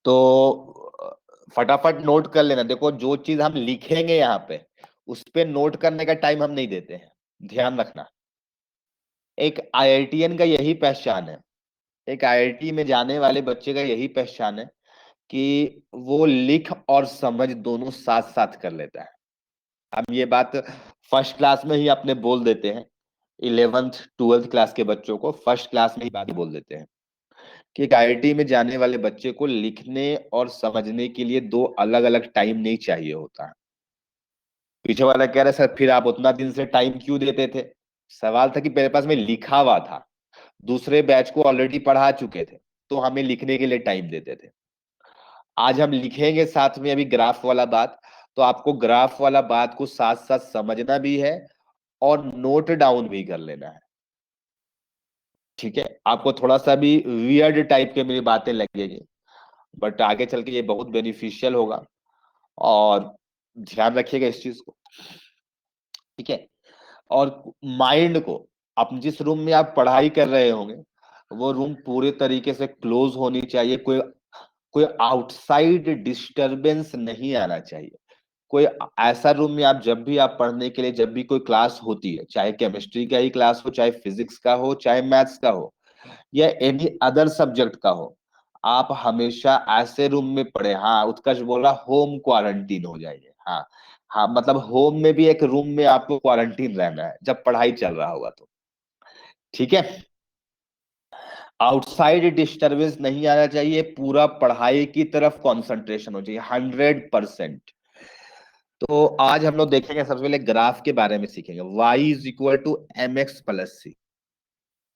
तो फटाफट नोट कर लेना। देखो, जो चीज हम लिखेंगे यहाँ पे उस पे नोट करने का टाइम हम नहीं देते हैं, ध्यान रखना। एक आईआईटीएन का यही पहचान है, एक आईआईटी में जाने वाले बच्चे का यही पहचान है कि वो लिख और समझ दोनों साथ साथ कर लेता है। हम ये बात फर्स्ट क्लास में ही अपने बोल देते हैं, 11th 12th क्लास के बच्चों को फर्स्ट क्लास में ही बात बोल देते हैं कि एक आईआईटी में जाने वाले बच्चे को लिखने और समझने के लिए दो अलग अलग टाइम नहीं चाहिए होता है। पीछे वाला कह रहा है, सर फिर आप उतना दिन से टाइम क्यों देते थे? सवाल था कि मेरे पास में लिखा हुआ था, दूसरे बैच को ऑलरेडी पढ़ा चुके थे, तो हमें लिखने के लिए टाइम देते थे। आज हम लिखेंगे साथ में अभी ग्राफ वाला बात, तो आपको ग्राफ वाला बात को साथ साथ समझना भी है और नोट डाउन भी कर लेना है। ठीक है, आपको थोड़ा सा भी वियर्ड टाइप के मेरी बातें लगेगी, बट आगे चल के ये बहुत बेनिफिशियल होगा, और ध्यान रखिएगा इस चीज को। ठीक है, और माइंड को, आप जिस रूम में आप पढ़ाई कर रहे होंगे वो रूम पूरे तरीके से क्लोज होनी चाहिए, कोई कोई आउटसाइड डिस्टरबेंस नहीं आना चाहिए। कोई ऐसा रूम में आप जब भी आप पढ़ने के लिए, जब भी कोई क्लास होती है, चाहे केमिस्ट्री का ही क्लास हो, चाहे फिजिक्स का हो, चाहे मैथ्स का हो, या एनी अदर सब्जेक्ट का हो, आप हमेशा ऐसे रूम में पढ़े। हाँ, उत्कर्ष बोला होम क्वारंटीन हो जाइए। हाँ, हाँ, मतलब होम में भी एक रूम में आपको क्वारंटीन रहना है जब पढ़ाई चल रहा होगा तो। ठीक है, आउटसाइड डिस्टरबेंस नहीं आना चाहिए, पूरा पढ़ाई की तरफ कंसंट्रेशन हो चाहिए 100%। तो आज हम लोग देखेंगे, सबसे पहले ग्राफ के बारे में सीखेंगे। y is equal to m x plus c.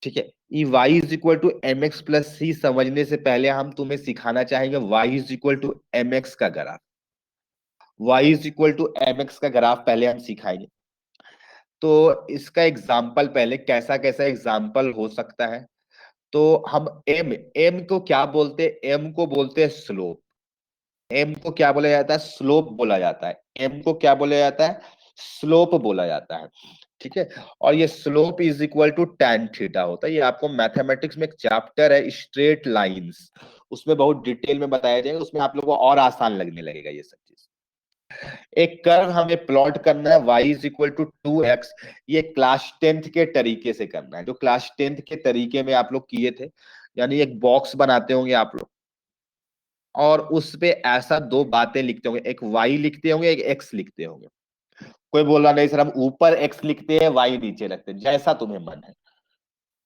ठीक है, ये y is equal to m x plus c समझने से पहले हम तुम्हें सिखाना चाहेंगे y is equal to m x का graph. y is equal to m x का ग्राफ पहले हम सिखाएंगे। तो इसका एग्जाम्पल, पहले कैसा कैसा एग्जाम्पल हो सकता है। तो हम एम एम को क्या बोलते हैं? एम को बोलते हैं स्लोप। एम को क्या बोला जाता है? स्लोप बोला जाता है। एम को क्या बोला जाता है? स्लोप बोला जाता है। ठीक है, और ये slope is equal to tan theta होता है। ये आपको मैथमेटिक्स में एक चैप्टर है स्ट्रेट लाइंस, उसमें बहुत डिटेल में बताया जाएगा, उसमें आप लोगों को और आसान लगने लगेगा ये सब चीज। एक कर्व हमें प्लॉट करना है, y is equal to 2x। ये क्लास 10th के तरीके से करना है, जो क्लास 10th के तरीके में आप लोग किए थे। यानी एक बॉक्स बनाते होंगे आप लोग, और उस पे ऐसा दो बातें लिखते होंगे, एक y लिखते होंगे, एक x लिखते होंगे। कोई बोल रहा नहीं सर, हम ऊपर x लिखते हैं, y नीचे रखते हैं, जैसा तुम्हें मन है।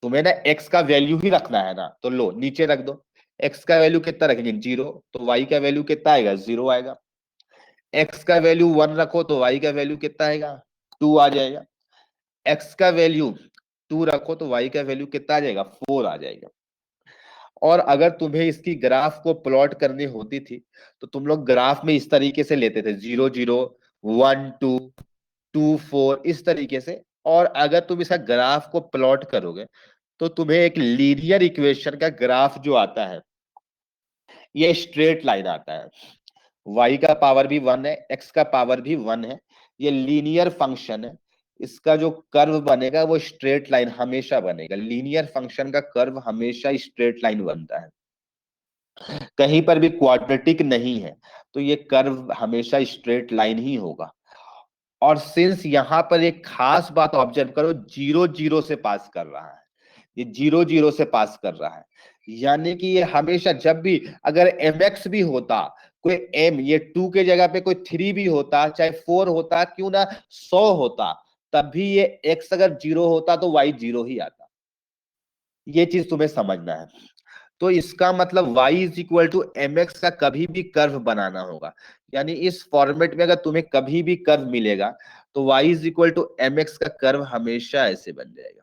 तुम्हें ना x का वैल्यू ही रखना है ना, तो लो नीचे रख दो। x का वैल्यू कितना रखेंगे? 0, तो y का वैल्यू कितना आएगा? 0 आएगा। x का वैल्यू 1 रखो तो y का वैल्यू कितना आएगा? 2 आ जाएगा। x का वैल्यू 2 रखो तो y का वैल्यू कितना आ जाएगा? 4 आ जाएगा। और अगर तुम्हें इसकी ग्राफ को प्लॉट करनी होती थी तो तुम लोग ग्राफ में इस तरीके से लेते थे, 0 0 1 2 2 4, इस तरीके से। और अगर तुम इसका ग्राफ को प्लॉट करोगे तो तुम्हें एक लीनियर इक्वेशन का ग्राफ जो आता है, ये स्ट्रेट लाइन आता है। y का पावर भी 1 है, x का पावर भी 1 है, ये लीनियर फंक्शन है। इसका जो कर्व बनेगा वो स्ट्रेट लाइन हमेशा बनेगा। लीनियर फंक्शन का कर्व हमेशा स्ट्रेट लाइन बनता है, कहीं पर भी क्वाड्रेटिक नहीं है, तो ये कर्व हमेशा स्ट्रेट लाइन ही होगा। और सिंस यहां पर एक खास बात ऑब्जर्व करो, 0 0 से पास कर रहा है, ये 0 0 से पास कर रहा है। यानी कि ये हमेशा, जब भी अगर एम एक्स भी होता, कोई एम, ये 2 के जगह पे कोई 3 भी होता, चाहे 4 होता, क्यों ना 100 होता, तब भी ये एक्स अगर 0 होता तो वाई 0 ही आता। ये चीज तुम्हें समझना है। तो इसका मतलब y is equal to m x का कभी भी कर्व बनाना होगा। यानी इस फॉर्मेट में अगर तुम्हें कभी भी कर्व मिलेगा तो y is equal to m x का कर्व हमेशा ऐसे बन जाएगा।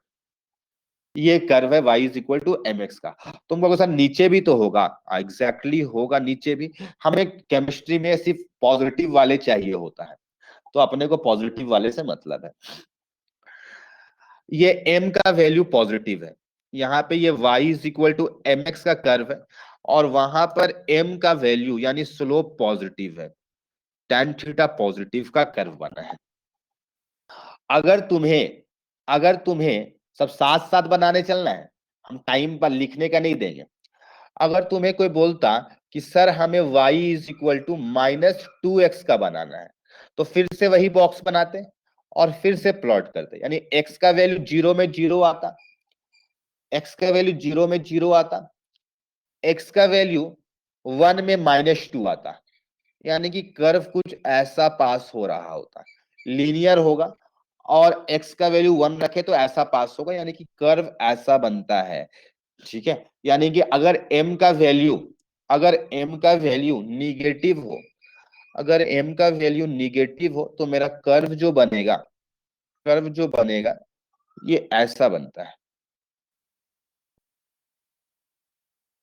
ये कर्व है y is equal to m x का। तुम लोगों के साथ नीचे भी तो होगा, एग्जैक्टली होगा नीचे भी। हमें केमिस्ट्री में सिर्फ पॉजिटिव वाले चाहिए होता है, तो अपने को पॉजिटिव वाले से मतलब है। ये m का वैल्यू पॉजिटिव है, यहाँ पे ये y is equal to m x का कर्व है, और वहां पर m का वैल्यू यानी स्लोप पॉजिटिव है, tan थीटा पॉजिटिव का कर्व बना है। अगर तुम्हें अगर तुम्हें सब साथ साथ बनाने चलना है, हम टाइम पर लिखने का नहीं देंगे। अगर तुम्हें कोई बोलता कि सर हमें y is equal to -2x का बनाना है, तो फिर से वही बॉक्स बनाते और फिर से प्लॉट करते, यानी x का वैल्यू 0 में 0 आता, x का वैल्यू 0 में 0 आता, x का वैल्यू 1 में -2 आता, यानी कि कर्व कुछ ऐसा पास हो रहा होता, लीनियर होगा, और x का वैल्यू 1 रखे तो ऐसा पास होगा, यानी कि कर्व ऐसा बनता है। ठीक है, यानी कि अगर m का वैल्यू निगेटिव हो, अगर m का वैल्यू निगेटिव हो तो मेरा कर्व जो बनेगा ये ऐसा बनता है,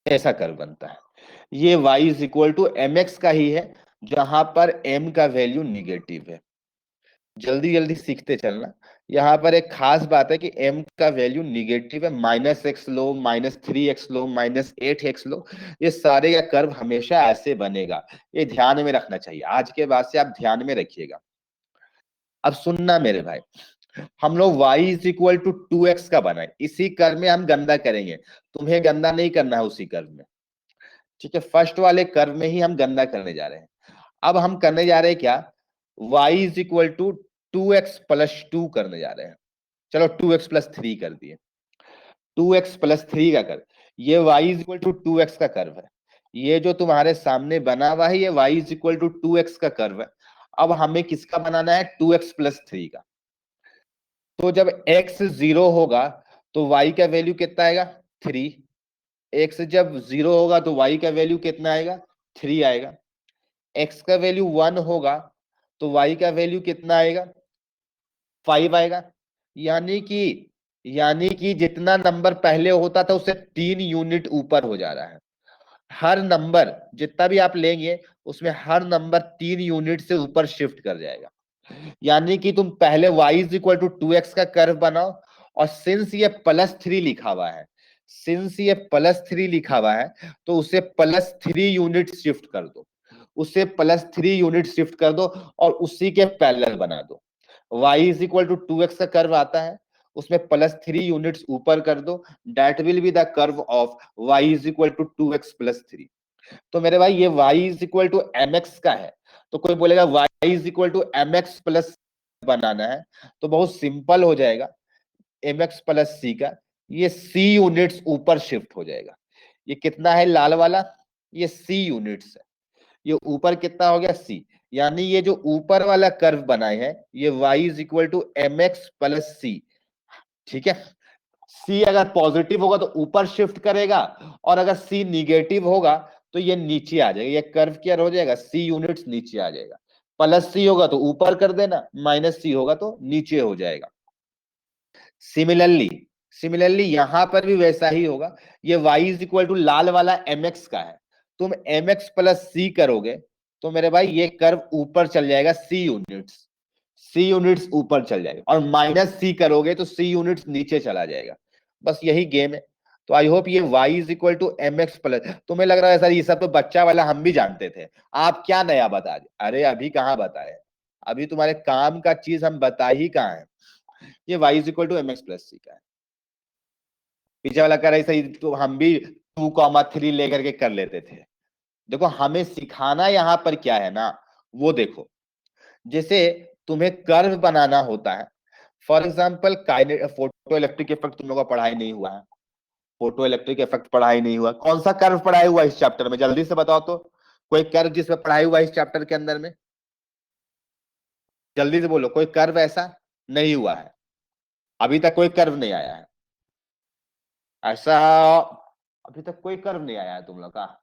ऐसा कर्व बनता है। ये y is equal to m x का ही है, जहां पर m का वैल्यू निगेटिव है। जल्दी जल्दी सीखते चलना। यहाँ पर एक खास बात है कि m का वैल्यू निगेटिव है, -x लो, -3x लो, -8x लो, ये सारे का कर्व हमेशा ऐसे बनेगा। ये ध्यान में रखना चाहिए, आज के बाद से आप ध्यान में रखिएगा। अब सुनना मेरे भाई, हम लोग y is equal to 2x का बनाए, इसी कर्व में हम गंदा करेंगे, तुम्हें गंदा नहीं करना है उसी कर्व में। ठीक है, फर्स्ट वाले कर्व में ही हम गंदा करने जा रहे हैं। अब हम करने जा रहे हैं क्या, y is equal to 2x+2 करने जा रहे हैं। चलो 2x+3 कर दिए, 2x+3 का कर्व, ये y is equal to 2x का कर्व है। ये जो तुम्हारे सामने बना हुआ है ये y is equal to 2x का कर्व है। अब हमें किसका बनाना है, 2x+3 का। तो जब x 0 होगा तो y का वैल्यू कितना आएगा, 3। x जब 0 होगा तो y का वैल्यू कितना आएगा, 3 आएगा। x का वैल्यू 1 होगा तो y का वैल्यू कितना आएगा, 5 आएगा। यानी कि जितना नंबर पहले होता था उससे 3 यूनिट ऊपर हो जा रहा है। हर नंबर जितना भी आप लेंगे उसमें हर नंबर 3 यूनिट से ऊपर शिफ्ट कर जाएगा। यानी कि तुम पहले y is equal to 2x का कर्व बनाओ, और सिंस ये +3 लिखा हुआ है, तो उसे +3 यूनिट शिफ्ट कर दो, और उसी के पैरेलल बना दो। y is equal to 2x का कर्व आता है, उसमें +3 यूनिट्स ऊपर कर दो, that will be the curve of y is equal to 2x+3। तो मेरे भाई ये y is equal to m x का है, तो कोई बोलेगा y is equal to m x plus बनाना है, तो बहुत सिंपल हो जाएगा, एम एक्स प्लस सी का ये c यूनिट्स ऊपर शिफ्ट हो जाएगा। ये कितना है लाल वाला, ये c यूनिट्स है, ये ऊपर कितना हो गया c, यानी ये जो ऊपर वाला कर्व बनाए है ये y is equal to m x plus c. ठीक है, सी अगर पॉजिटिव होगा तो ऊपर शिफ्ट करेगा, और अगर सी निगेटिव होगा तो ये नीचे आ जाएगा, ये कर्व क्या हो जाएगा, सी यूनिट्स नीचे आ जाएगा। +c होगा तो ऊपर कर देना, -c होगा तो नीचे हो जाएगा। सिमिलरली यहां पर भी वैसा ही होगा। ये y इज इक्वल टू लाल वाला mx का है, तुम mx+c करोगे तो मेरे भाई ये कर्व ऊपर चल जाएगा, सी यूनिट्स ऊपर चल जाएगा, और -c करोगे तो सी यूनिट्स नीचे चला जाएगा। बस यही गेम है। तो आई होप ये y is equal to mx plus, तुम्हें लग रहा है सर ये सब तो बच्चा वाला हम भी जानते थे, आप क्या नया बता रहे, अरे अभी कहाँ बताए, अभी तुम्हारे काम का चीज हम बता ही कहाँ है। ये y is equal to mx+c का है। पीछे वाला कह रहा है सही, तो हम भी 2,3 लेकर के कर लेते थे। देखो हमें सिखाना यहाँ पर क्या है ना, वो देखो, जैसे तुम्हें कर्व बनाना होता है, for example photo electric effect तुम लोगों का पढ़ाई नहीं हुआ है, फोटो इलेक्ट्रिक इफेक्ट पढ़ाई नहीं हुआ, कौन सा कर्व पढ़ाई हुआ इस चैप्टर में, जल्दी से बताओ तो, कोई कर्व जिसमें पढ़ाई हुआ इस चैप्टर के अंदर में, जल्दी से बोलो, कोई कर्व ऐसा नहीं हुआ है, अभी तक कोई कर्व नहीं आया है ऐसा, अभी तक कोई कर्व नहीं आया है तुम लोग का,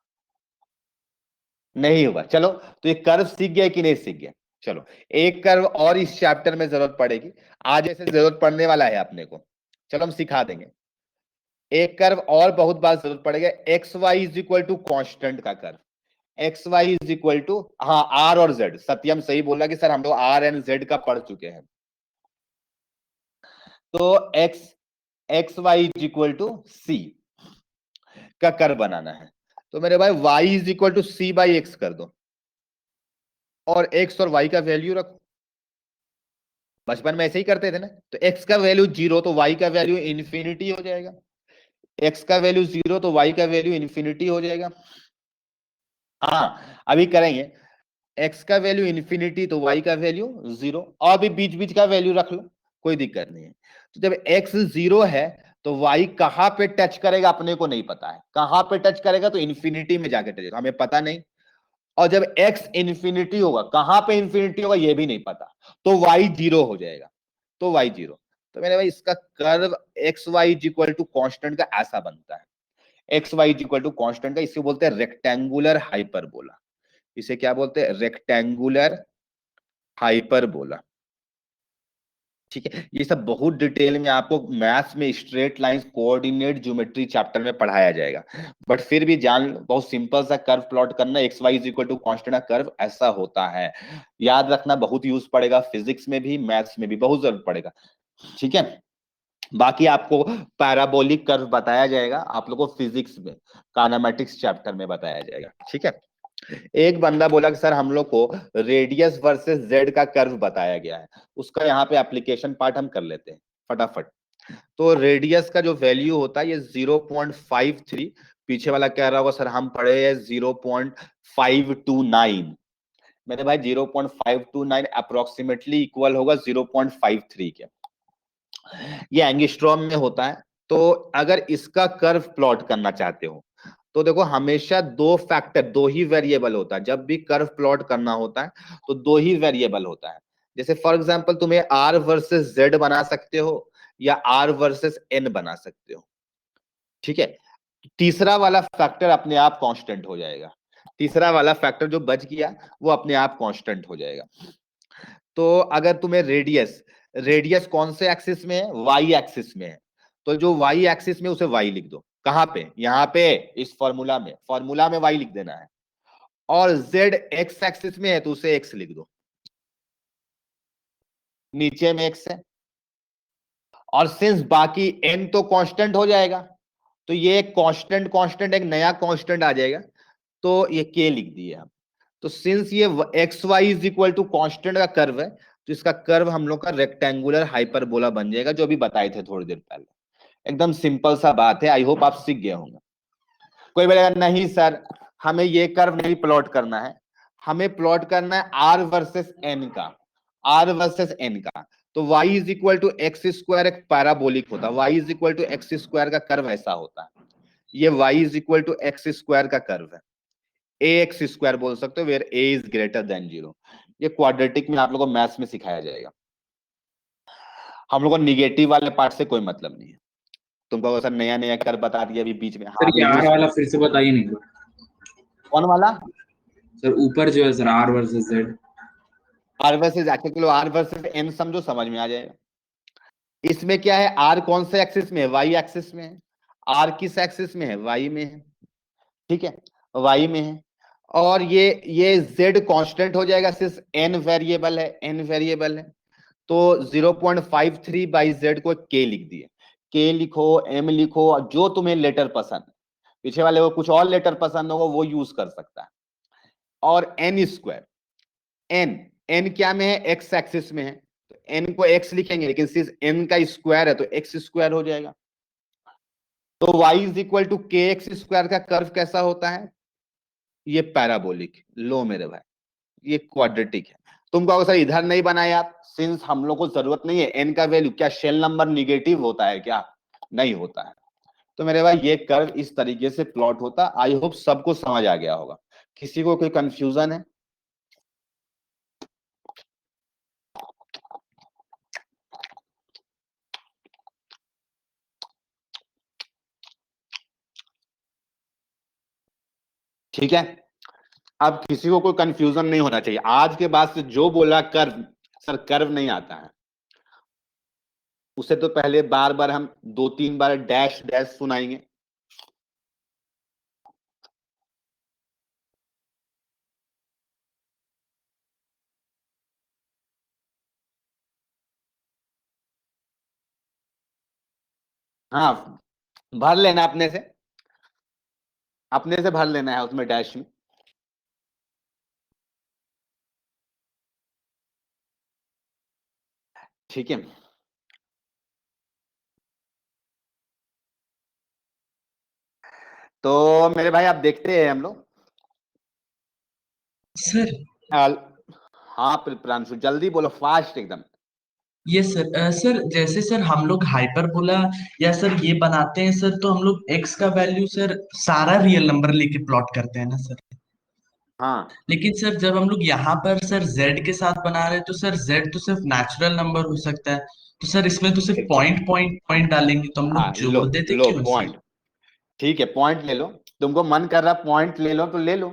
नहीं हुआ। चलो तो ये कर्व सीख गया कि नहीं सीख गया, चलो एक कर्व और इस चैप्टर में जरूरत पड़ेगी, आज ऐसे जरूरत पड़ने वाला है अपने को, चलो हम सिखा देंगे। एक कर्व और बहुत बार जरूरत पड़ेगा, x y is equal to constant का curve, x y is equal to, हाँ आर और जेड, सत्यम सही बोला कि सर हम लोग आर एंड जेड का पढ़ चुके हैं। तो x y is equal to c का कर्व बनाना है, तो मेरे भाई y is equal to c by x कर दो, और एक्स और वाई का वैल्यू रखो, बचपन में ऐसे ही करते थे ना, तो एक्स का वैल्यू 0 तो वाई का वैल्यू इन्फिनिटी हो जाएगा, एक्स का वैल्यू 0 तो वाई का वैल्यू इन्फिनिटी हो जाएगा। हाँ अभी करेंगे। एक्स का वैल्यू इन्फिनिटी तो वाई का वैल्यू जीरो, और भी बीच बीच का वैल्यू रख लो, कोई दिक्कत नहीं है। तो जब एक्स जीरो है तो वाई कहां पे टच करेगा अपने को नहीं पता है, कहां पे टच करेगा, तो इन्फिनिटी में जाके टच करेगा, हमें पता नहीं। और जब एक्स इन्फिनिटी होगा, कहां पे इन्फिनिटी होगा ये भी नहीं पता, तो वाई जीरो हो जाएगा, तो वाई जीरो। तो मेरे भाई इसका curve x y is equal to constant का ऐसा बनता है, x y is equal to constant का, इसे बोलते हैं रेक्टेंगुलर हाइपरबोला। इसे क्या बोलते हैं, रेक्टेंगुलर हाइपरबोला। ठीक है, ये सब बहुत डिटेल में आपको मैथ्स में straight lines coordinate geometry chapter में पढ़ाया जाएगा। बट फिर भी जान, बहुत सिंपल सा कर्व प्लॉट करना, x y is equal to constant का कर्व ऐसा होता है। याद रखना, बहुत यूज पड़ेगा फिजिक्स में भी, मैथ्स में भी बहुत जरूरत पड़ेगा। ठीक है, बाकी आपको पैराबोलिक कर्व बताया जाएगा आप लोगों को फिजिक्स में, काइनेमेटिक्स चैप्टर में बताया जाएगा। ठीक है, एक बंदा बोला कि सर हम लोग को रेडियस वर्सेस जेड का कर्व बताया गया है, उसका यहाँ पे एप्लीकेशन पार्ट हम कर लेते हैं फटाफट। तो रेडियस का जो वैल्यू होता है ये 0.53, पीछे वाला कह रहा होगा सर हम पढ़े हैं 0.529, मेरे भाई 0.529 अप्रोक्सीमेटली इक्वल होगा 0.53 के, ये एंगस्ट्रॉम में होता है। तो अगर इसका कर्व प्लॉट करना चाहते हो तो देखो, हमेशा दो फैक्टर, दो ही वेरिएबल होता है, जब भी कर्व प्लॉट करना होता है तो दो ही वेरिएबल होता है। जैसे फॉर एग्जांपल तुम्हें आर वर्सेस जेड बना सकते हो या आर वर्सेस एन बना सकते हो। ठीक है, तीसरा वाला फैक्टर अपने आप कांस्टेंट हो जाएगा, तीसरा वाला फैक्टर जो बच गया वो अपने आप कांस्टेंट हो जाएगा। तो अगर तुम्हें रेडियस, रेडियस कौन से एक्सिस में है, वाई एक्सिस में है, तो जो वाई एक्सिस में उसे वाई लिख दो, कहां पे, यहां पे, इस फॉर्मूला में, फॉर्मूला में वाई लिख देना है। और जेड एक्स एक्सिस में है तो उसे एक्स लिख दो, नीचे में एक्स है। और सिंस बाकी एन तो कांस्टेंट हो जाएगा, तो ये कांस्टेंट कांस्टेंट एक नया कांस्टेंट आ जाएगा, तो ये के लिख दिए हम। तो सिंस ये x y is equal to constant का कर्व है, तो इसका कर्व हम लोग का रेक्टेंगुलर हाइपरबोला बन जाएगा, जो अभी बताए थे थोड़ी देर पहले। एकदम सिंपल सा बात है, आई होप आप सीख गए होंगे। कोई बोलेगा नहीं सर हमें ये कर्व नहीं प्लॉट करना है, हमें प्लॉट करना है आर वर्सेस एन का, आर वर्सेस एन का। तो y is equal to x square एक पैराबोलिक होता है, y is equal to x square का कर्व ऐसा होता है, ये y is equal to x square का कर्व है, ए एक्स स्क्वायर बोल सकते हो, where a is greater than zero. ये क्वाड्रेटिक में आप लोगों को मैथ्स में सिखाया जाएगा, हम लोगों को निगेटिव वाले पार्ट से कोई मतलब नहीं है। तुमको सर नया नया कर बता दिया अभी बीच में, हाँ सर अभी ये आर यूज वाला करो। फिर से बताइए नहीं तो। कौन वाला, सर ऊपर जो है sir r versus z. R versus, actually r versus n समझो, समझ में आ जाएगा। इसमें क्या है, आर कौन से एक्सिस में है, वाई एक्सिस में है, आर किस एक्सिस में है, वाई में है। ठीक है, वाई में है। और ये जेड कांस्टेंट हो जाएगा, सिर्फ एन वेरिएबल है, एन वेरिएबल है। तो 0.53 बाई जेड को के लिख दिए, के लिखो, एम लिखो, जो तुम्हें लेटर पसंद है, पीछे वाले को कुछ और लेटर पसंद होगा वो यूज कर सकता है। और एन स्क्वायर, एन, एन क्या में है, एक्स एक्सिस में है, तो एन को एक्स लिखेंगे, लेकिन सिर्फ एन का स्क्वायर है तो एक्स स्क्वायर हो जाएगा। तो y is equal to k x square का कर्व कैसा होता है, ये पैराबोलिक, लो मेरे भाई, ये क्वाड्रेटिक है। तुम कहोगे सर इधर नहीं बनाया आप, सिंस हम लोग को जरूरत नहीं है एन का वैल्यू, क्या शेल नंबर निगेटिव होता है क्या, नहीं होता है। तो मेरे भाई ये कर्व इस तरीके से प्लॉट होता, आई होप सबको समझ आ गया होगा, किसी को कोई कंफ्यूजन है। ठीक है, अब किसी को कोई कंफ्यूजन नहीं होना चाहिए, आज के बाद से जो बोला कर्व, सर कर्व नहीं आता है, उसे तो पहले बार बार हम दो तीन बार डैश डैश सुनाएंगे। हाँ, भर लेना अपने से, अपने से भर लेना है उसमें डैश में। ठीक है, तो मेरे भाई आप देखते हैं हम लोग, सर हाँ प्रियांशु जल्दी बोलो, फास्ट एकदम। ये सर सर जैसे सर हम लोग हाइपरबोला या सर ये बनाते हैं सर, तो हम लोग एक्स का वैल्यू सर सारा रियल नंबर लेके प्लॉट करते हैं ना सर। हाँ लेकिन सर जब हम लोग यहाँ पर सर जेड के साथ बना रहे हैं, तो सर जेड तो सिर्फ नेचुरल नंबर हो सकता है। तो सर इसमें तो सिर्फ बिल्कुल। पॉइंट पॉइंट पॉइंट डालेंगे, तो हम लोग हाँ लो, जोड़ देते लो क्यों है सर? पॉइंट। ठीक है पॉइंट ले लो, तुमको मन कर रहा पॉइंट ले लो तो ले लो,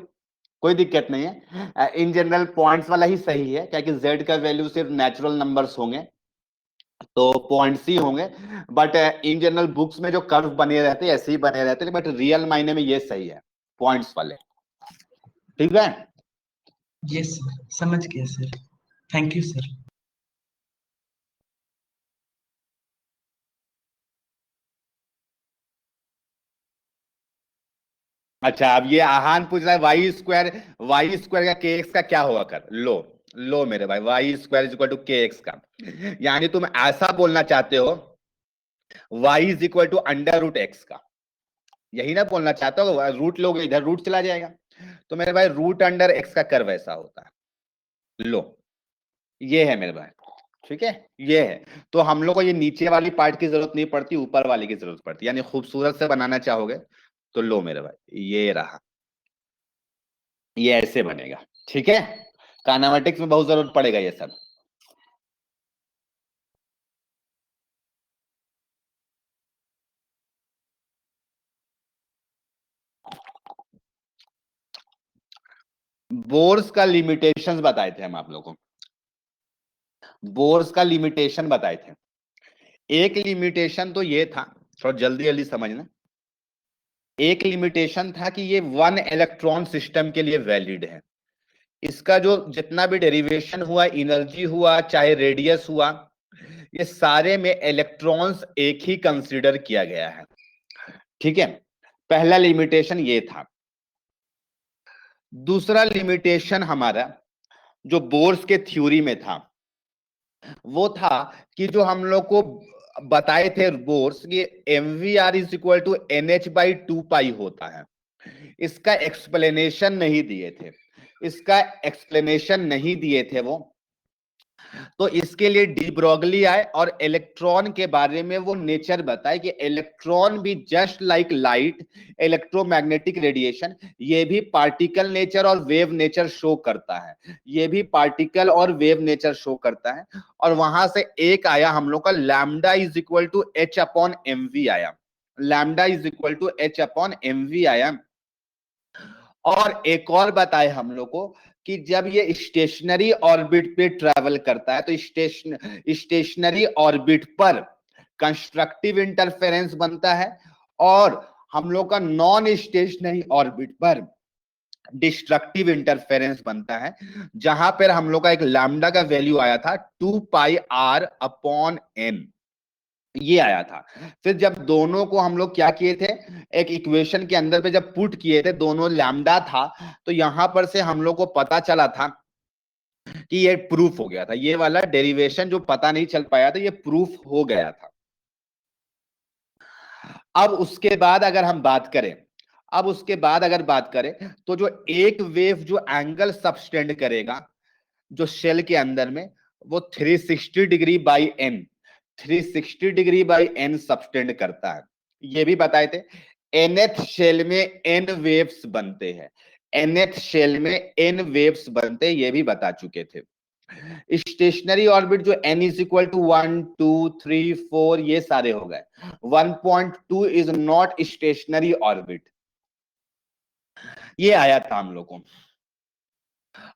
कोई दिक्कत नहीं है। इन जनरल पॉइंट्स वाला ही सही है, क्या कि जेड का वैल्यू सिर्फ नेचुरल नंबर्स होंगे तो पॉइंट्स ही होंगे। बट इन जनरल बुक्स में जो कर्व बने रहते हैं ऐसे ही बने रहते हैं, बट रियल मायने में ये सही है, पॉइंट्स वाले। ठीक है। ये सर समझ गया सर। Thank you sir. अच्छा अब ये आहान पूछ रहा है वाई स्क्वायर का के एक्स का क्या होगा कर लो। लो मेरे भाई, y square is equal to k x का, यानी तुम ऐसा बोलना चाहते हो y is equal to under root x का, यही ना बोलना चाहते हो? रूट लोगे इधर रूट चला जाएगा, तो मेरे भाई रूट अंडर एक्स का कर्व ऐसा होता है। लो ये है मेरे भाई, ठीक है ये है। तो हम लोग को ये नीचे वाली पार्ट की जरूरत नहीं पड़ती, ऊपर वाली की जरूरत पड़ती है, यानी खूबसूरत से बनाना चाहोगे तो लो मेरे भाई ये रहा, ये ऐसे बनेगा। ठीक है, काइनेमेटिक्स में बहुत जरूरत पड़ेगा ये सब। बोर्स का लिमिटेशंस बताए थे हम आप लोगों को, बोर्स का लिमिटेशन बताए थे। एक लिमिटेशन तो ये था, थोड़ा जल्दी जल्दी समझना। एक लिमिटेशन था कि ये वन इलेक्ट्रॉन सिस्टम के लिए वैलिड है, इसका जो जितना भी डेरिवेशन हुआ, एनर्जी हुआ, चाहे रेडियस हुआ, ये सारे में इलेक्ट्रॉन्स एक ही कंसीडर किया गया है। ठीक है, पहला लिमिटेशन ये था। दूसरा लिमिटेशन हमारा जो बोर्स के थ्योरी में था वो था कि जो हम लोग को बताए थे बोर्स कि m v r is equal to n h by two pi होता है, इसका एक्सप्लेनेशन नहीं दिए थे, इसका एक्सप्लेनेशन नहीं दिए थे वो। तो इसके लिए डी ब्रोगली आए और इलेक्ट्रॉन के बारे में वो नेचर बताए कि इलेक्ट्रॉन भी just like light, electromagnetic radiation, ये भी पार्टिकल नेचर और वेव नेचर शो करता है, ये भी पार्टिकल और वेव नेचर शो करता है। और वहां से एक आया हम लोग का lambda is equal to h upon m v आया, lambda is equal to h upon m v आया। और एक और बताए हम लोग को कि जब ये स्टेशनरी ऑर्बिट पे ट्रैवल करता है तो स्टेशनरी ऑर्बिट पर कंस्ट्रक्टिव इंटरफेरेंस बनता है, और हम लोग का नॉन स्टेशनरी ऑर्बिट पर डिस्ट्रक्टिव इंटरफेरेंस बनता है, जहां पर हम लोग का एक लैम्डा का वैल्यू आया था 2πr/n, ये आया था। फिर जब दोनों को हम लोग क्या किए थे, एक इक्वेशन के अंदर पे जब पुट किए थे, दोनों लैम्डा था, तो यहां पर से हम लोग को पता चला था कि ये प्रूफ हो गया था, ये वाला डेरिवेशन जो पता नहीं चल पाया था ये प्रूफ हो गया था। अब उसके बाद अगर हम बात करें, अब उसके बाद अगर बात करें तो जो एक वेव जो एंगल सबटेंड करेगा जो शेल के अंदर में, वो 360 degree by n, 360 degree by n subtend करता है, ये भी बताए थे। nth शेल में n वेव्स बनते हैं, nth शेल में n वेव्स बनते हैं, ये भी बता चुके थे। स्टेशनरी ऑर्बिट जो n इज इक्वल टू 1 2 3 4 ये सारे हो गए, 1.2 इज नॉट स्टेशनरी ऑर्बिट, ये आया था हम लोग को।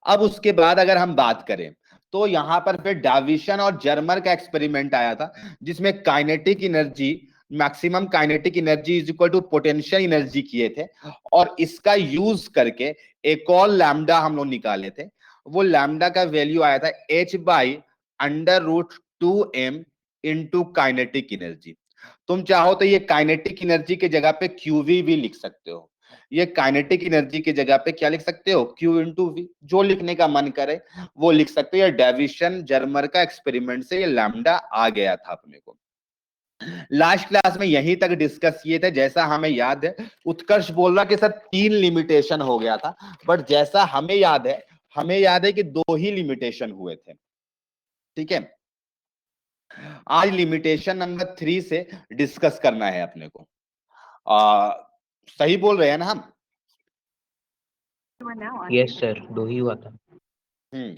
अब उसके बाद अगर हम बात करें तो यहां पर फिर डाविशन और जर्मर का एक्सपेरिमेंट आया था, जिसमें kinetic energy, maximum kinetic energy is equal to potential energy किए थे, और इसका यूज करके एक और लैम्डा हम लोग निकाले थे। वो लैम्डा का वैल्यू आया था h/√2m इंटू काइनेटिक एनर्जी। तुम चाहो तो ये काइनेटिक एनर्जी के जगह पे QV भी लिख सकते हो, ये काइनेटिक एनर्जी की जगह पे क्या लिख सकते हो, Q इंटू वी, जो लिखने का मन करे वो लिख सकते हो। ये डेविशन जर्मर का एक्सपेरिमेंट से ये लैम्डा आ गया था अपने को। लास्ट क्लास में यहीं तक डिस्कस किए थे, जैसा हमें याद है। उत्कर्ष बोल रहा कि सर 3 लिमिटेशन हो गया था, बट जैसा हमें याद है हमें याद है कि दो ही लिमिटेशन हुए थे, ठीक है। आज लिमिटेशन नंबर 3 से डिस्कस करना है अपने को। सही बोल रहे हैं ना हम? यस सर, 2 ही हुआ था। हम्म।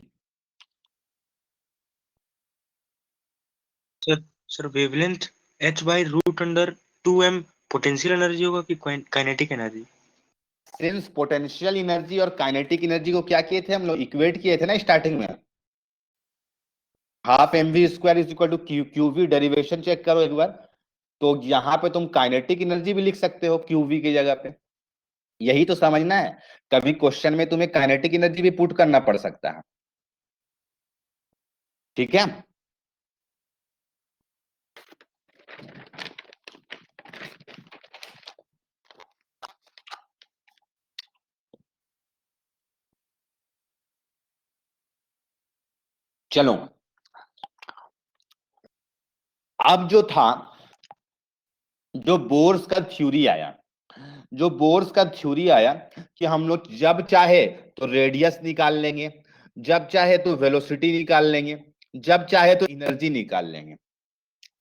Sir wavelength h by root under 2m potential energy होगा कि kinetic energy? Since potential energy और काइनेटिक एनर्जी को क्या किए थे हम लोग, इक्वेट किए थे ना स्टार्टिंग में। Half m v square is equal to q v, derivation check करो एक बार। तो यहां पे तुम काइनेटिक एनर्जी भी लिख सकते हो क्यू वी की जगह पे। यही तो समझना है, कभी क्वेश्चन में तुम्हें काइनेटिक एनर्जी भी पुट करना पड़ सकता है, ठीक है। चलो, अब जो था, जो बोर्स का थ्योरी आया, जो बोर्स का थ्योरी आया कि हम लोग जब चाहे तो रेडियस निकाल लेंगे, जब चाहे तो वेलोसिटी निकाल लेंगे, जब चाहे तो एनर्जी निकाल लेंगे।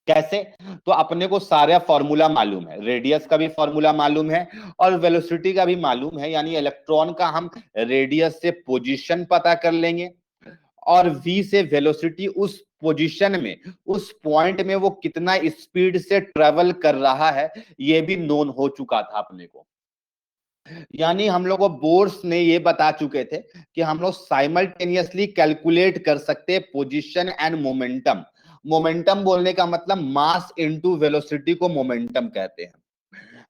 कैसे? तो अपने को सारा फॉर्मूला मालूम है, रेडियस का भी फॉर्मूला मालूम है और वेलोसिटी का भी मालूम है, यानी इलेक्ट्रॉन का हम रेडियस से पोजीशन पता कर लेंगे और v से वेलोसिटी उस पोजीशन में, उस पॉइंट में वो कितना स्पीड से ट्रेवल कर रहा है, ये भी नोन हो चुका था अपने को। यानी हम लोग को बोर्स ने ये बता चुके थे कि हम लोग साइमल्टेनियसली कैलकुलेट कर सकते हैं पोजीशन एंड मोमेंटम। मोमेंटम बोलने का मतलब मास इनटू वेलोसिटी को मोमेंटम कहते हैं।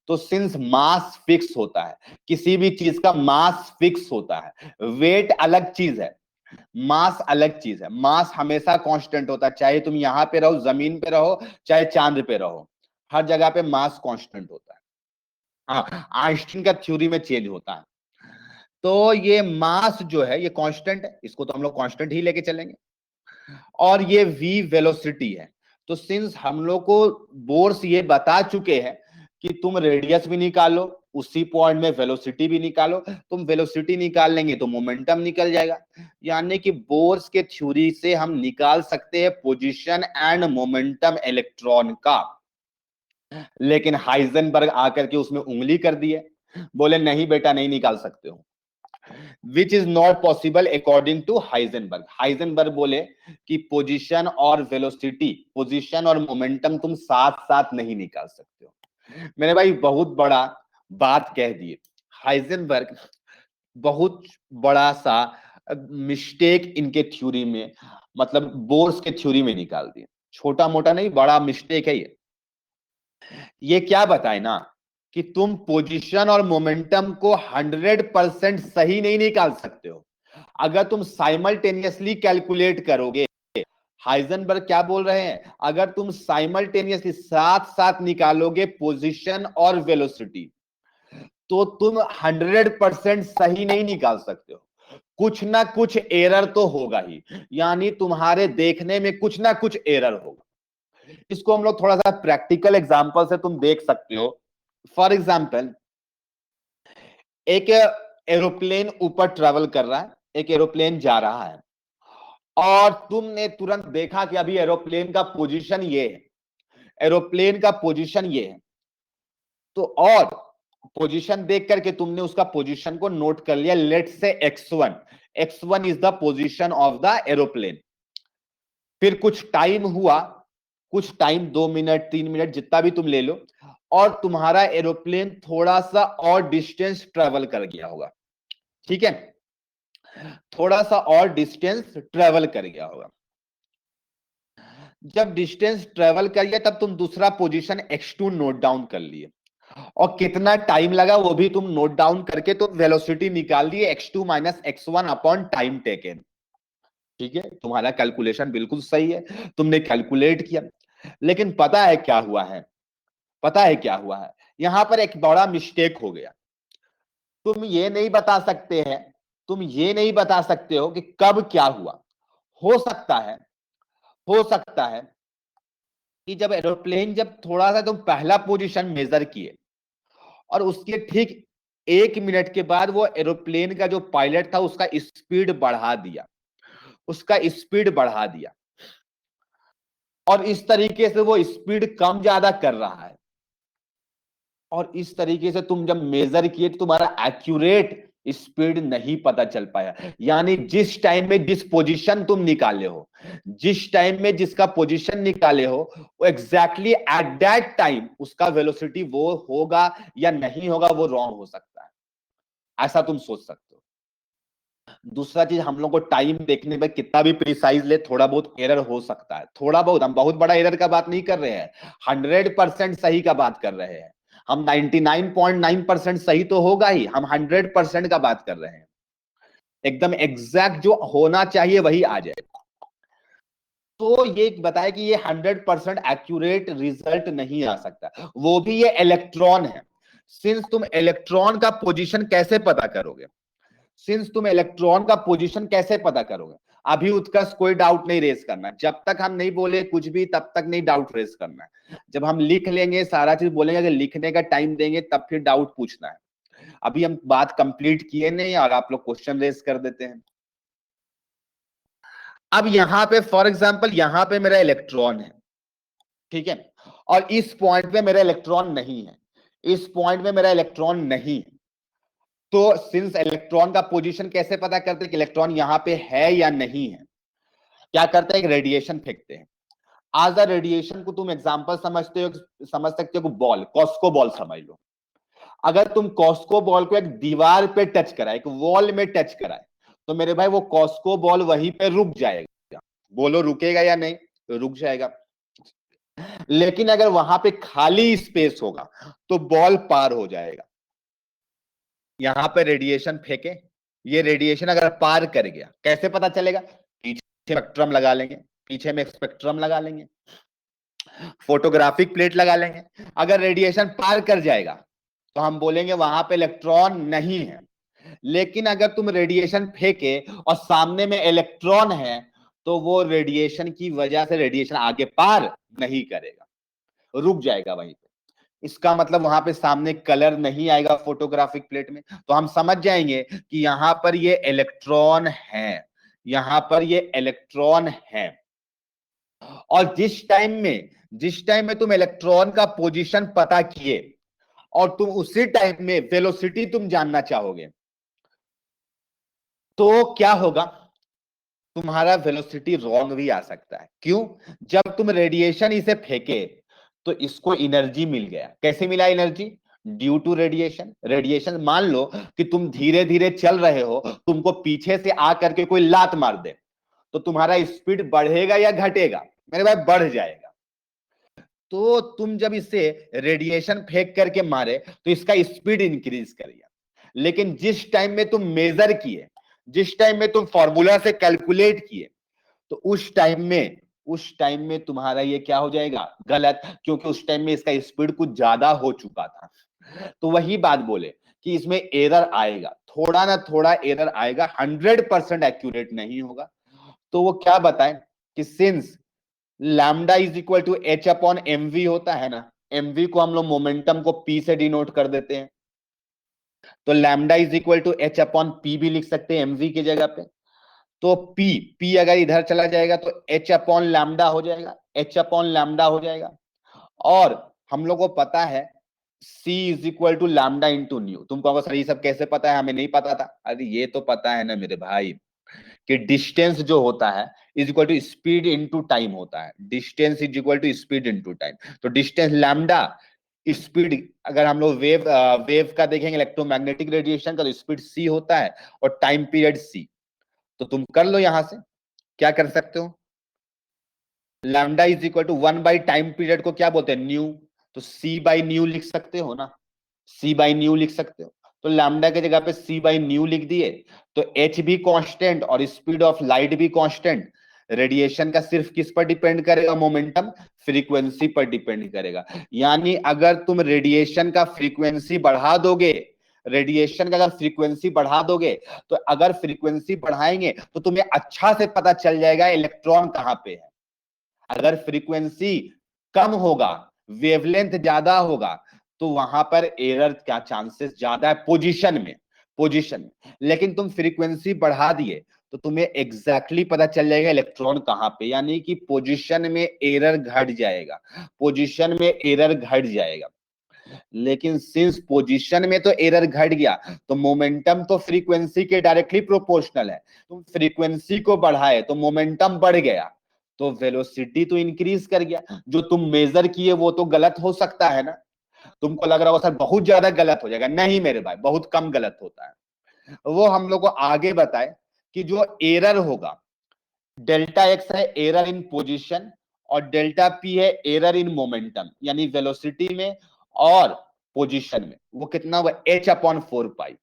तो सिंस मास फिक्स होता है, किसी भी चीज का मास फिक्स होता है, वेट अलग चीज है, मास अलग चीज है। मास हमेशा कांस्टेंट होता है, चाहे तुम यहां पे रहो, जमीन पे रहो, चाहे चांद पे रहो, हर जगह पे मास कांस्टेंट होता है। हाँ, आइंस्टीन का थ्योरी में चेंज होता है। तो ये मास जो है ये कांस्टेंट है, इसको तो हम लोग कांस्टेंट ही लेके चलेंगे, और ये v वेलोसिटी है। तो सिंस हम लोग को बोर्स ये बता चुके हैं कि तुम रेडियस भी निकालो, उसी पॉइंट में वेलोसिटी भी निकालो, तुम वेलोसिटी निकाल लेंगे तो मोमेंटम निकल जाएगा। यानी कि बोर्स के थ्योरी से हम निकाल सकते हैं पोजीशन एंड मोमेंटम इलेक्ट्रॉन का। लेकिन हाइजेनबर्ग आकर के उसमें उंगली कर दिए, बोले नहीं बेटा नहीं निकाल सकते हो, which is not possible according to Heisenberg. Heisenberg बोले कि पोजीशन और वेलोसिटी, पोजीशन और मोमेंटम तुम साथ साथ नहीं निकाल सकते हो। मेरे भाई बहुत बड़ा बात कह दिए हाइजेनबर्ग, बहुत बड़ा सा मिस्टेक इनके थ्योरी में, मतलब बोर्स के थ्योरी में निकाल दिए। छोटा मोटा नहीं, बड़ा मिस्टेक है ये क्या बताए ना कि तुम पोजीशन और मोमेंटम को 100% सही नहीं निकाल सकते हो अगर तुम साइमल्टेनियसली कैलकुलेट करोगे। हाइजेनबर्ग क्या बोल रहे हैं, अगर तुम साइमल्टेनियसली साथ साथ निकालोगे पोजीशन और वेलोसिटी तो तुम 100% सही नहीं निकाल सकते हो, कुछ ना कुछ एरर तो होगा ही, यानी तुम्हारे देखने में कुछ ना कुछ एरर होगा। इसको हम लोग थोड़ा सा प्रैक्टिकल एग्जांपल से तुम देख सकते हो। फॉर एग्जांपल, एक एरोप्लेन ऊपर ट्रेवल कर रहा है, एक एरोप्लेन जा रहा है और तुमने तुरंत देखा कि अभी एरोप्लेन का पोजीशन ये है, एरोप्लेन का पोजीशन ये है। तो और पोजीशन देख करके तुमने उसका पोजीशन को नोट कर लिया, लेट से x1, x1 is the position of the aeroplane. फिर कुछ टाइम हुआ, कुछ टाइम 2 मिनट 3 मिनट जितना भी तुम ले लो, और तुम्हारा एरोप्लेन थोड़ा सा और डिस्टेंस ट्रेवल कर गया होगा, ठीक है, थोड़ा सा और डिस्टेंस ट्रेवल कर गया होगा। जब डिस्टेंस ट्रेवल कर गया तब तुम दूसरा पोजीशन x2 नोट डाउन कर लिए, और कितना टाइम लगा वो भी तुम नोट डाउन करके तुम वेलोसिटी निकाल दिए x2 minus x1 upon time taken. ठीक है, तुम्हारा कैलकुलेशन बिल्कुल सही है, तुमने कैलकुलेट किया। लेकिन पता है क्या हुआ है, पता है क्या हुआ है, यहां पर एक बड़ा मिस्टेक हो गया। तुम ये नहीं बता सकते हैं, तुम ये नहीं बता सकते हो कि कब क्या हुआ। हो सकता है, हो सकता है कि जब एरोप्लेन, जब थोड़ा सा तुम पहला पोजीशन मेजर किए और उसके ठीक 1 मिनट के बाद वो एरोप्लेन का जो पायलट था उसका स्पीड बढ़ा दिया, और इस तरीके से वो स्पीड कम ज्यादा कर रहा है, और इस तरीके से तुम जब मेजर किए तो तुम्हारा एक्यूरेट स्पीड नहीं पता चल पाया। यानी जिस टाइम में जिस पोजीशन तुम निकाले हो, जिस टाइम में जिसका पोजीशन निकाले हो, वो एग्जैक्टली एट दैट टाइम उसका वेलोसिटी वो होगा या नहीं होगा, वो रॉन्ग हो सकता है, ऐसा तुम सोच सकते हो। दूसरा चीज, हम लोग को टाइम देखने में कितना भी प्रिसाइज ले, थोड़ा बहुत एरर हो सकता है, थोड़ा बहुत। हम बहुत बड़ा एरर का बात नहीं कर रहे हैं, 100% सही का बात कर रहे हैं। हम 99.9% सही तो होगा ही, हम 100% का बात कर रहे हैं। एकदम एग्जैक्ट जो होना चाहिए वही आ जाए। तो ये बताया कि ये 100% एक्यूरेट रिजल्ट नहीं आ सकता, वो भी ये इलेक्ट्रॉन है। सिंस तुम इलेक्ट्रॉन का पोजीशन कैसे पता करोगे, अभी उत्कर्ष कोई डाउट नहीं रेस करना, जब तक हम नहीं बोले कुछ भी तब तक नहीं डाउट रेस करना है। जब हम लिख लेंगे सारा चीज बोलेंगे, अगर लिखने का टाइम देंगे तब फिर डाउट पूछना है। अभी हम बात कंप्लीट किए नहीं और आप लोग क्वेश्चन रेस कर देते हैं। अब यहां पे फॉर एग्जांपल यहां पे मेरा इलेक्ट्रॉन है, ठीक है, और इस पॉइंट पे मेरा इलेक्ट्रॉन नहीं है, इस पॉइंट में मेरा इलेक्ट्रॉन नहीं है। तो सिंस इलेक्ट्रॉन का पोजीशन कैसे पता करते हैं कि इलेक्ट्रॉन यहां पे है या नहीं है, क्या करते हैं, एक रेडिएशन फेंकते हैं। आज रेडिएशन को तुम एग्जांपल समझ सकते हो, बॉल, कॉस्को बॉल समझ लो। अगर तुम कॉस्को बॉल को एक दीवार पे टच कराए, एक वॉल में टच कराए, तो मेरे भाई वो कॉस्को बॉल वहीं पे रुक जाएगा। बोलो रुकेगा या नहीं, रुक जाएगा। लेकिन अगर वहां पे खाली स्पेस होगा तो बॉल पार हो जाएगा। यहां पे रेडिएशन फेंके, ये रेडिएशन अगर पार कर गया, कैसे पता चलेगा, पीछे स्पेक्ट्रम लगा लेंगे, पीछे में स्पेक्ट्रम लगा लेंगे, फोटोग्राफिक प्लेट लगा लेंगे। अगर रेडिएशन पार कर जाएगा तो हम बोलेंगे वहां पे इलेक्ट्रॉन नहीं है। लेकिन अगर तुम रेडिएशन फेंके और सामने में इलेक्ट्रॉन है, तो वो रेडिएशन की वजह से रेडिएशन आगे पार नहीं करेगा, रुक जाएगा वहीं पे। इसका मतलब वहां पे सामने कलर नहीं आएगा फोटोग्राफिक प्लेट में, तो हम समझ जाएंगे कि यहां पर ये इलेक्ट्रॉन है, यहां पर ये इलेक्ट्रॉन है। और जिस टाइम में तुम इलेक्ट्रॉन का पोजीशन पता किए और तुम उसी टाइम में वेलोसिटी तुम जानना चाहोगे, तो क्या होगा, तुम्हारा वेलोसिटी रॉन्ग भी आ सकता है। क्यों, जब तुम रेडिएशन इसे फेंके तो इसको एनर्जी मिल गया। कैसे मिला energy, due to radiation. Radiation, मान लो कि तुम धीरे धीरे चल रहे हो, तुमको पीछे से आकर के कोई लात मार दे, तो तुम्हारा स्पीड बढ़ेगा या घटेगा, मेरे भाई बढ़ जाएगा। तो तुम जब इसे रेडिएशन फेंक करके मारे तो इसका स्पीड इंक्रीज करेगा। लेकिन जिस टाइम में तुम मेजर किए, जिस टाइम में तुम फॉर्मूला से कैलकुलेट किए, तो उस टाइम में तुम्हारा ये क्या हो जाएगा, गलत, क्योंकि उस टाइम में इसका स्पीड कुछ ज्यादा हो चुका था। तो वही बात बोले कि इसमें एरर आएगा, थोड़ा ना थोड़ा एरर आएगा, 100% एक्यूरेट नहीं होगा। तो वो क्या बताएं कि since lambda is equal to h upon m v होता है ना, एमवी को हम लोग मोमेंटम को पी से डिनोट कर देते हैं, तो lambda is equal to h upon p भी लिख सकते हैं एमवी की जगह पे। तो पी अगर इधर चला जाएगा तो एच अपॉन लैम्डा हो जाएगा, एच अपॉन लैम्डा हो जाएगा। और हम लोग को पता है C is equal to lambda into nu. तुम कहोगे सर ये सब कैसे पता है, हमें नहीं पता था। अरे ये तो पता है ना मेरे भाई, कि डिस्टेंस जो होता है is equal to speed into time होता है। Distance is equal to speed into time. तो डिस्टेंस लैम्डा, स्पीड अगर हम लोग वेव का देखेंगे, इलेक्ट्रोमैग्नेटिक रेडिएशन का, तो स्पीड c होता है और टाइम पीरियड c। तो तुम कर लो, यहां से क्या कर सकते हो, lambda is equal to 1 by time period को क्या बोलते हैं, न्यू। तो c बाई न्यू लिख सकते हो ना, c बाई न्यू लिख सकते हो। तो लैम्डा की जगह पे c बाई न्यू लिख दिए, तो h भी कांस्टेंट और स्पीड ऑफ लाइट भी कांस्टेंट। रेडिएशन का सिर्फ किस पर डिपेंड करेगा, मोमेंटम, फ्रीक्वेंसी पर डिपेंड करेगा। यानी अगर तुम रेडिएशन का फ्रीक्वेंसी बढ़ा दोगे, रेडिएशन का अगर फ्रीक्वेंसी बढ़ा दोगे, तो अगर फ्रीक्वेंसी बढ़ाएंगे तो तुम्हें अच्छा से पता चल जाएगा इलेक्ट्रॉन कहां पे है। अगर फ्रीक्वेंसी कम होगा, वेवलेंथ ज्यादा होगा, तो वहां पर एरर का चांसेस ज्यादा है पोजीशन में। लेकिन तुम फ्रीक्वेंसी बढ़ा दिए तो तुम्हें एग्जैक्टली पता चल जाएगा इलेक्ट्रॉन कहां पे, यानी कि पोजीशन में एरर घट जाएगा, पोजीशन में एरर घट जाएगा। लेकिन सिंस पोजीशन में तो एरर घट गया, तो मोमेंटम तो फ्रीक्वेंसी के डायरेक्टली प्रोपोर्शनल है। तुम फ्रीक्वेंसी को बढ़ाए तो मोमेंटम बढ़ गया, तो वेलोसिटी तो इंक्रीज कर गया। जो तुम मेजर किए वो तो गलत हो सकता है ना। तुमको लग रहा होगा सर बहुत ज्यादा गलत हो जाएगा, नहीं मेरे भाई, बहुत कम गलत होता है। वो हम लोग को आगे बताए कि जो एरर होगा, डेल्टा एक्स है एरर इन पोजीशन, और डेल्टा पी है एरर इन मोमेंटम, यानी वेलोसिटी में और पोजीशन में। वो कितना हुआ, h/4 पाई,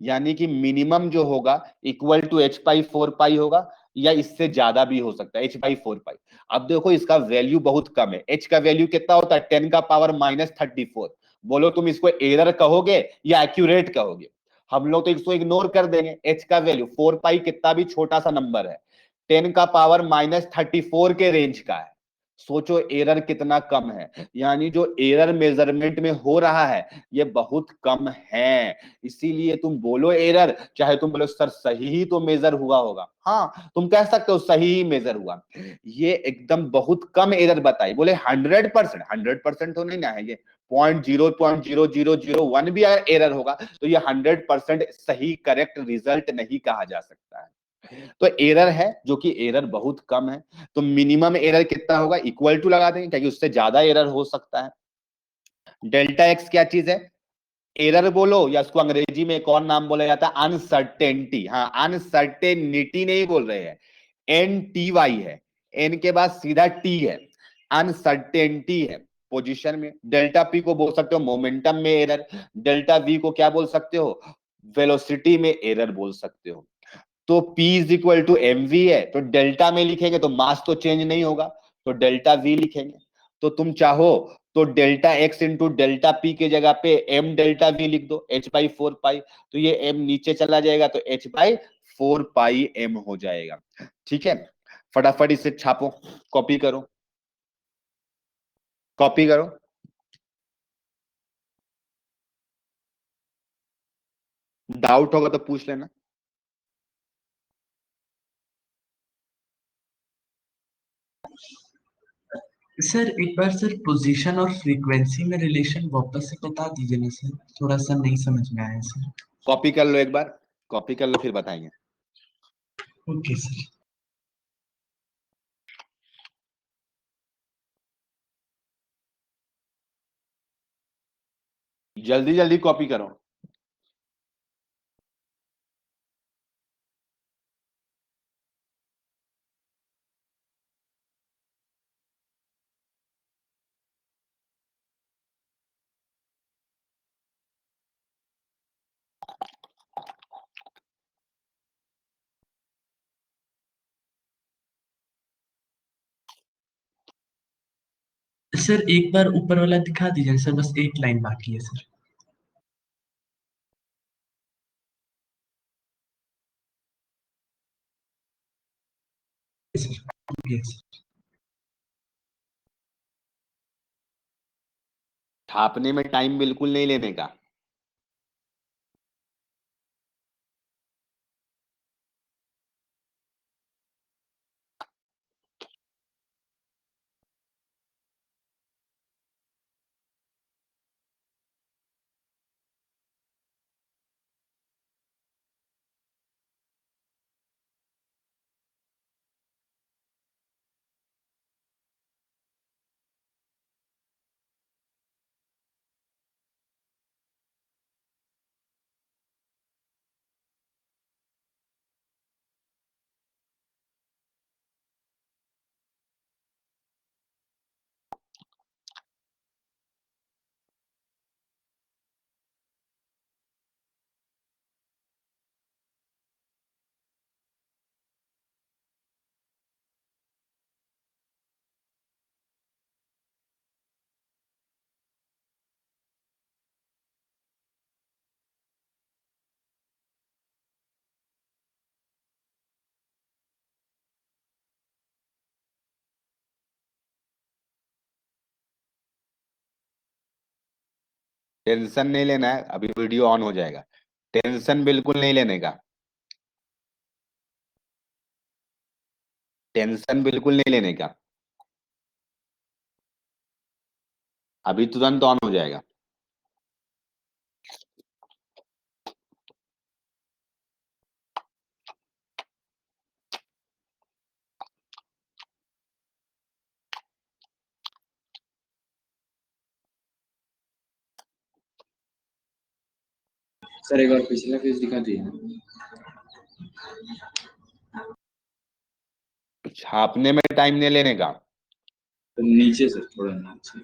यानी कि मिनिमम जो होगा इक्वल टू h/4 पाई होगा, या इससे ज्यादा भी हो सकता है h/4 पाई। अब देखो इसका वैल्यू बहुत कम है, h का वैल्यू कितना होता है 10⁻⁻34। बोलो तुम इसको एरर कहोगे या एक्यूरेट कहोगे? हम लोग तो इसको इग्नोर कर देंगे, h का वैल्यू 4 पाई कितना भी छोटा सा नंबर है, 10⁻⁻34 के रेंज का है। सोचो एरर कितना कम है, यानी जो एरर मेजरमेंट में हो रहा है ये बहुत कम है। इसीलिए तुम बोलो एरर, चाहे तुम बोलो सर सही ही तो मेजर हुआ होगा, हाँ तुम कह सकते हो सही ही मेजर हुआ, ये एकदम बहुत कम एरर बताई। बोले 100%, 100% तो नहीं ना है ये, 0.00001 भी अगर एरर होगा तो ये 100% सही करेक्ट रिजल्ट नहीं कहा जा सकता है। तो एरर है जो कि एरर बहुत कम है, तो मिनिमम एरर कितना होगा, इक्वल टू लगा देंगे, क्योंकि उससे ज्यादा एरर हो सकता है। डेल्टा एक्स क्या चीज है, एरर बोलो या उसको अंग्रेजी में एक और नाम बोला जाता है अनसर्टेनिटी। हाँ अनसर्टेनिटी नहीं बोल रहे हैं, NTY है, एन के बाद सीधा टी है, अनसर्टेनिटी है पोजीशन में। डेल्टा पी को बोल सकते हो मोमेंटम में एरर, डेल्टा वी को क्या बोल सकते हो, वेलोसिटी में एरर बोल सकते हो। तो P is equal to m v है, तो डेल्टा में लिखेंगे तो मास तो चेंज नहीं होगा, तो डेल्टा V लिखेंगे। तो तुम चाहो तो delta x into delta P के जगह पे m डेल्टा V लिख दो, h/4 पाई, तो ये m नीचे चला जाएगा तो h/4 पाई m हो जाएगा। ठीक है, फटाफट इसे छापो, कॉपी करो, कॉपी करो। डाउट होगा तो पूछ लेना। सर एक बार सर पोजीशन और फ्रीक्वेंसी में रिलेशन वापस से बता दीजिए ना सर, थोड़ा सा नहीं समझ में आया सर। कॉपी कर लो एक बार, कॉपी कर लो फिर बताएंगे। Okay sir. जल्दी जल्दी कॉपी करो। सर एक बार ऊपर वाला दिखा दीजिए सर, बस एक लाइन बाकी है सर। Sir okay sir. छापने में टाइम बिल्कुल नहीं लेने का। टेंशन नहीं लेना है, अभी वीडियो ऑन हो जाएगा। टेंशन बिल्कुल नहीं लेने का, टेंशन बिल्कुल नहीं लेने का, अभी तुरंत ऑन हो जाएगा। सर एक बार पिछला पेज दिखा दिए। छापने में टाइम नहीं लेने का। तो नीचे सर, थोड़ा नीचे।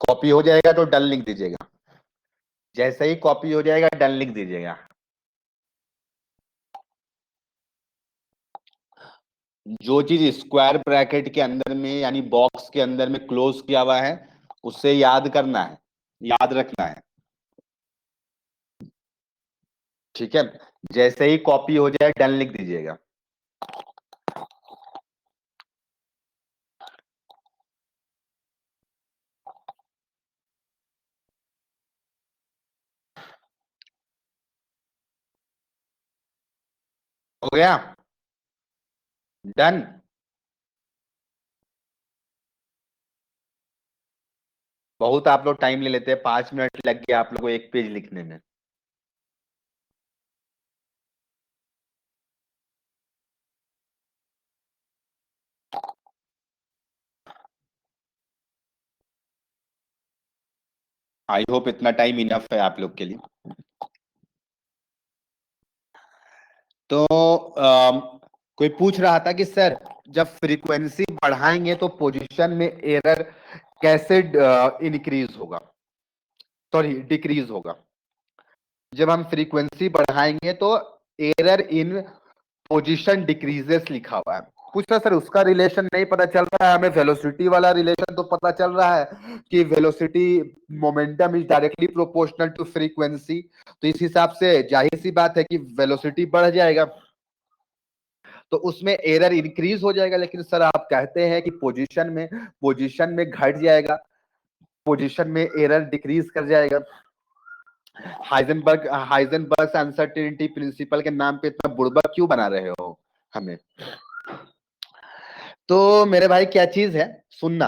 कॉपी हो जाएगा तो डन लिख दीजिएगा, जैसे ही कॉपी हो जाएगा डन लिख दीजिएगा। जो चीज स्क्वायर ब्रैकेट के अंदर में यानी बॉक्स के अंदर में क्लोज किया हुआ है उससे याद करना है, याद रखना है, ठीक है। जैसे ही कॉपी हो जाए डन लिख दीजिएगा। हो गया डन। बहुत आप लोग टाइम ले लेते हैं, 5 मिनट लग गया आप लोग को एक पेज लिखने में। आई होप इतना टाइम इनफ है आप लोग के लिए। तो कोई पूछ रहा था कि सर जब फ्रीक्वेंसी बढ़ाएंगे तो पोजीशन में एरर कैसे इंक्रीज होगा, सॉरी डिक्रीज होगा। जब हम फ्रीक्वेंसी बढ़ाएंगे तो एरर इन पोजीशन डिक्रीजेस लिखा हुआ है। पूछ रहा सर उसका रिलेशन नहीं पता चल रहा है, हमें वेलोसिटी वाला रिलेशन तो पता चल रहा है कि velocity momentum is directly proportional to frequency, तो इस हिसाब से जाहिर सी बात है कि वेलोसिटी बढ़ जाएगा तो उसमें एरर इंक्रीज हो जाएगा। लेकिन सर आप कहते हैं कि पोजीशन में घट जाएगा, पोजीशन में एरर डिक्रीज कर जाएगा। हाइजेनबर्ग अनसर्टेनिटी प्रिंसिपल के नाम पे इतना बुड़बक क्यों बना रहे हो हमें? तो मेरे भाई क्या चीज है सुनना,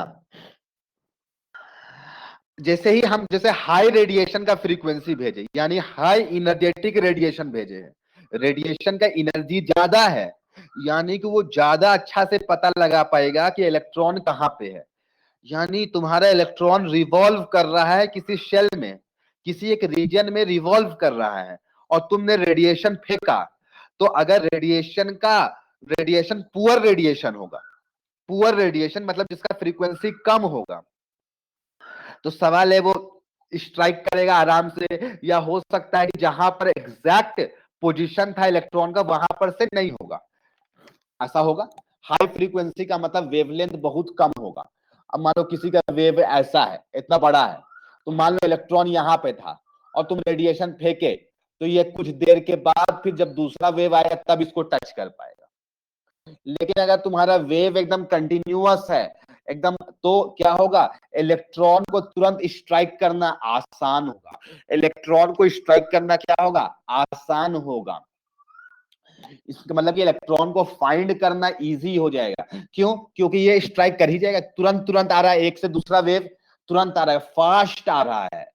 जैसे हाई रेडिएशन का फ्रीक्वेंसी भेजे यानी हाई इनर्जेटिक रेडिएशन भेजे, रेडिएशन का एनर्जी ज्यादा है यानी कि वो ज्यादा अच्छा से पता लगा पाएगा कि इलेक्ट्रॉन कहां पे है। यानी तुम्हारा इलेक्ट्रॉन रिवॉल्व कर रहा है किसी शेल में, किसी एक रीजन में रिवॉल्व कर रहा है और तुमने रेडिएशन फेंका, तो अगर रेडिएशन पुअर रेडिएशन होगा, पुअर रेडिएशन मतलब जिसका फ्रीक्वेंसी कम होगा, तो सवाल है वो स्ट्राइक करेगा आराम से, या हो सकता है कि जहां पर एग्जैक्ट पोजीशन था इलेक्ट्रॉन का वहां पर से नहीं होगा, ऐसा होगा। हाई फ्रीक्वेंसी का मतलब वेवलेंथ बहुत कम होगा। अब मान लो किसी का वेव ऐसा है, इतना बड़ा है, तो मान लो इलेक्ट्रॉन यहाँ पे था और तुम रेडिएशन फेंके, तो ये कुछ देर के बाद फिर जब दूसरा वेव आया तब इसको टच कर पाएगा। लेकिन अगर तुम्हारा वेव एकदम कंटिन्यूअस है एकदम, तो क्या होगा, इलेक्ट्रॉन को तुरंत स्ट्राइक करना आसान होगा, इलेक्ट्रॉन को स्ट्राइक करना क्या होगा, आसान होगा। इसका मतलब कि इलेक्ट्रॉन को फाइंड करना इजी हो जाएगा। क्यों? क्योंकि ये स्ट्राइक कर ही जाएगा, तुरंत तुरंत आ रहा है, एक से दूसरा वेव तुरंत आ रहा है, फास्ट आ रहा है,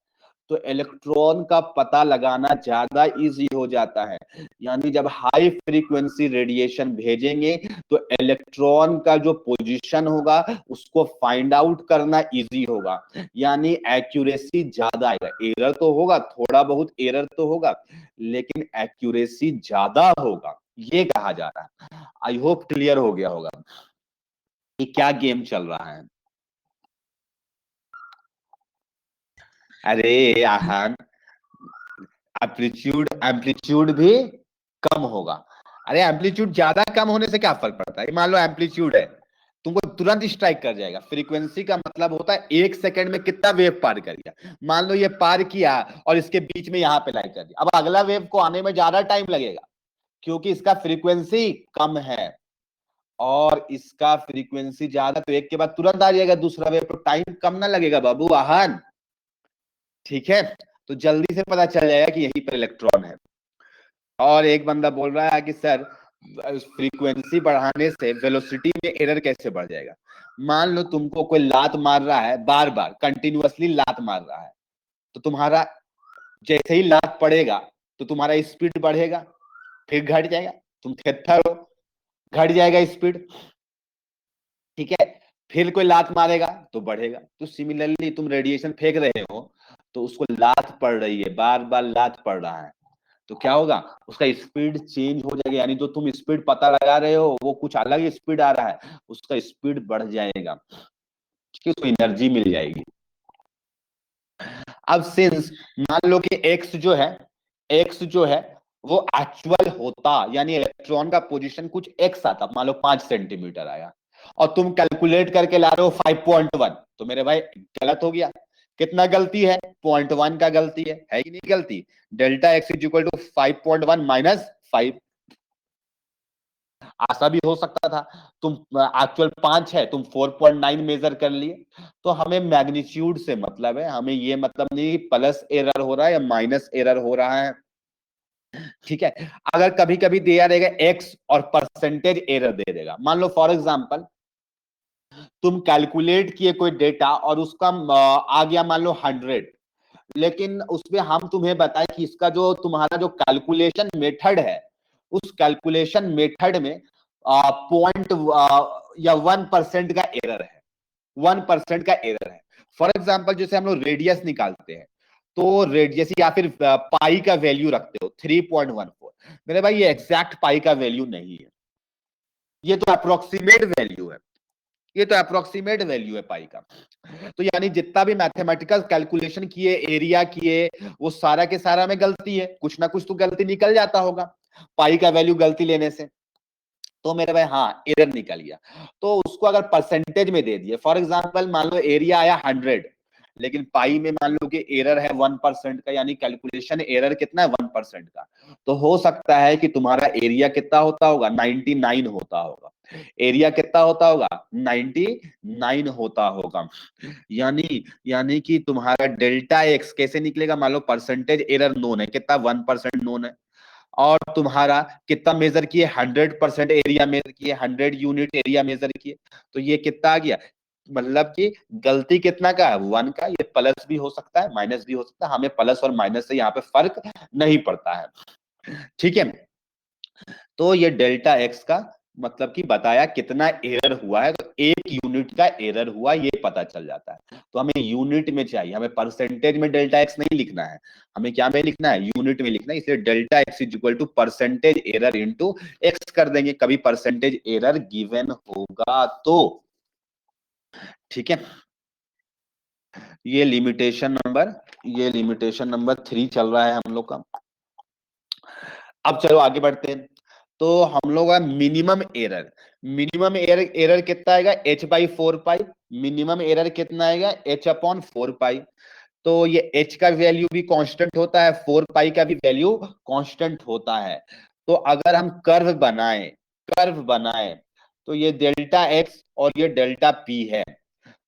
तो इलेक्ट्रॉन का पता लगाना ज्यादा इजी हो जाता है। यानी जब हाई फ्रीक्वेंसी रेडिएशन भेजेंगे तो इलेक्ट्रॉन का जो पोजीशन होगा उसको फाइंड आउट करना इजी होगा, यानी एक्यूरेसी ज्यादा आएगा। एरर तो होगा, थोड़ा बहुत एरर तो होगा, लेकिन एक्यूरेसी ज्यादा होगा, ये कहा जा रहा है। आई होप क्लियर हो गया होगा कि क्या गेम चल रहा है। अरे आहान, एम्पलीट्यूड भी कम होगा। अरे एम्पलीट्यूड ज्यादा कम होने से क्या फर्क पड़ता है? मान लो एम्पलीट्यूड है, तुमको तुरंत स्ट्राइक कर जाएगा। फ्रीक्वेंसी का मतलब होता है 1 सेकंड में कितना वेव पार कर गया। मान लो ये पार किया और इसके बीच में यहां पे लाई कर दिया, अब अगला वेव को आने में ज्यादा टाइम लगेगा क्योंकि इसका फ्रीक्वेंसी कम है और इसका फ्रीक्वेंसी ज्यादा, तो एक के बाद तुरंत आ जाएगा दूसरा वेव, तो टाइम कम ना लगेगा बाबू आहान। ठीक है, तो जल्दी से पता चल जाएगा कि यहीं पर इलेक्ट्रॉन है। और एक बंदा बोल रहा है कि सर फ्रीक्वेंसी बढ़ाने से वेलोसिटी में एरर कैसे बढ़ जाएगा? मान लो तुमको कोई लात मार रहा है, बार बार कंटिन्यूअसली लात मार रहा है, तो तुम्हारा जैसे ही लात पड़ेगा तो तुम्हारा स्पीड बढ़ेगा, फिर घट जाएगा, तुम थिरथर हो, घट जाएगा स्पीड। ठीक है, फिर कोई लात मारेगा तो बढ़ेगा। तो सिमिलरली तुम रेडिएशन फेंक रहे हो तो उसको लात पड़ रही है, बार बार लात पड़ रहा है, तो क्या होगा? उसका स्पीड चेंज हो जाएगा, यानी जो तुम स्पीड पता लगा रहे हो वो कुछ अलग स्पीड आ रहा है, उसका स्पीड बढ़ जाएगा, ठीक है, उसको एनर्जी मिल जाएगी। अब सिंस मान लो कि एक्स जो है वो एक्चुअल होता, यानी इलेक्ट्रॉन का पोजीशन कुछ एक्स आता, मान लो 5 सेंटीमीटर आया और तुम कैलकुलेट करके ला रहे हो 5.1, तो मेरे भाई गलत हो गया। कितना गलती है? 0.1 का गलती है कि नहीं गलती? Delta x is equal to 5.1 minus 5। ऐसा भी हो सकता था, तुम एक्चुअल 5 है, तुम 4.9 मेजर कर लिए। तो हमें मैग्नीट्यूड से मतलब है, हमें ये मतलब नहीं प्लस एरर हो रहा है या माइनस एरर हो रहा है। ठीक है, अगर कभी कभी दिया रहेगा एक्स और परसेंटेज एरर दे देगा, मान लो फॉर एग्जांपल तुम कैलकुलेट किए कोई डेटा और उसका आ गया मान लो 100, लेकिन उसमें हम तुम्हें बताएं कि इसका जो तुम्हारा जो कैलकुलेशन मेथड है, उस कैलकुलेशन मेथड में पॉइंट या 1% का एरर है, 1% का एरर है। फॉर एग्जाम्पल जैसे हम लोग रेडियस निकालते हैं, तो रेडियस या फिर पाई का वैल्यू रखते हो 3.14, मेरे भाई ये एग्जैक्ट पाई का वैल्यू नहीं है, ये तो अप्रोक्सीमेट वैल्यू है, ये तो अप्रोक्सीमेट वैल्यू है पाई का। तो यानी जितना भी मैथमेटिकल कैलकुलेशन किए, एरिया किए, वो सारा के सारा में गलती है, कुछ ना कुछ तो गलती निकल जाता होगा पाई का वैल्यू गलती लेने से। तो मेरे भाई हाँ एरर निकल गया, तो उसको अगर परसेंटेज में दे दिए, फॉर एग्जांपल मान लो एरिया आया 100, लेकिन पाई में मान लो कि एरर है 1% का, यानी कैलकुलेशन एरर कितना है 1% का, तो हो सकता है कि तुम्हारा एरिया कितना होता होगा 99 होता होगा, एरिया कितना होता होगा 99 होता होगा। यानी कि तुम्हारा डेल्टा एक्स कैसे निकलेगा? मान लो परसेंटेज एरर नोन है, कितना 1% नोन है, और तुम्हारा कितना मेजर किए 100% एरिया मेजर किए, 100 यूनिट एरिया मेजर किए, तो ये कितना आ गया? मतलब कि गलती कितना का है 1 का। ये प्लस भी हो सकता है माइनस भी हो सकता है, हमें प्लस और माइनस से यहाँ पे फर्क नहीं पड़ता है। ठीक है, तो ये डेल्टा एक्स का मतलब कि बताया कितना एरर हुआ है, तो 1 यूनिट का एरर हुआ ये पता चल जाता है। तो हमें यूनिट में चाहिए, हमें परसेंटेज में डेल्टा एक्स नहीं लिखना है, हमें क्या में लिखना है? यूनिट में लिखना है। इसलिए delta x is equal to percentage error into x कर देंगे, कभी परसेंटेज एरर गिवन होगा तो। ठीक है, ये लिमिटेशन नंबर 3 चल रहा है हम लोग का। अब चलो आगे बढ़ते हैं। तो हम लोग का मिनिमम एरर कितना आएगा? h/4 मिनिमम एरर कितना आएगा? h/4 तो ये h का वैल्यू भी कांस्टेंट होता है, 4 का भी वैल्यू कांस्टेंट होता है। तो अगर हम कर्व बनाए तो ये डेल्टा x और ये डेल्टा p है।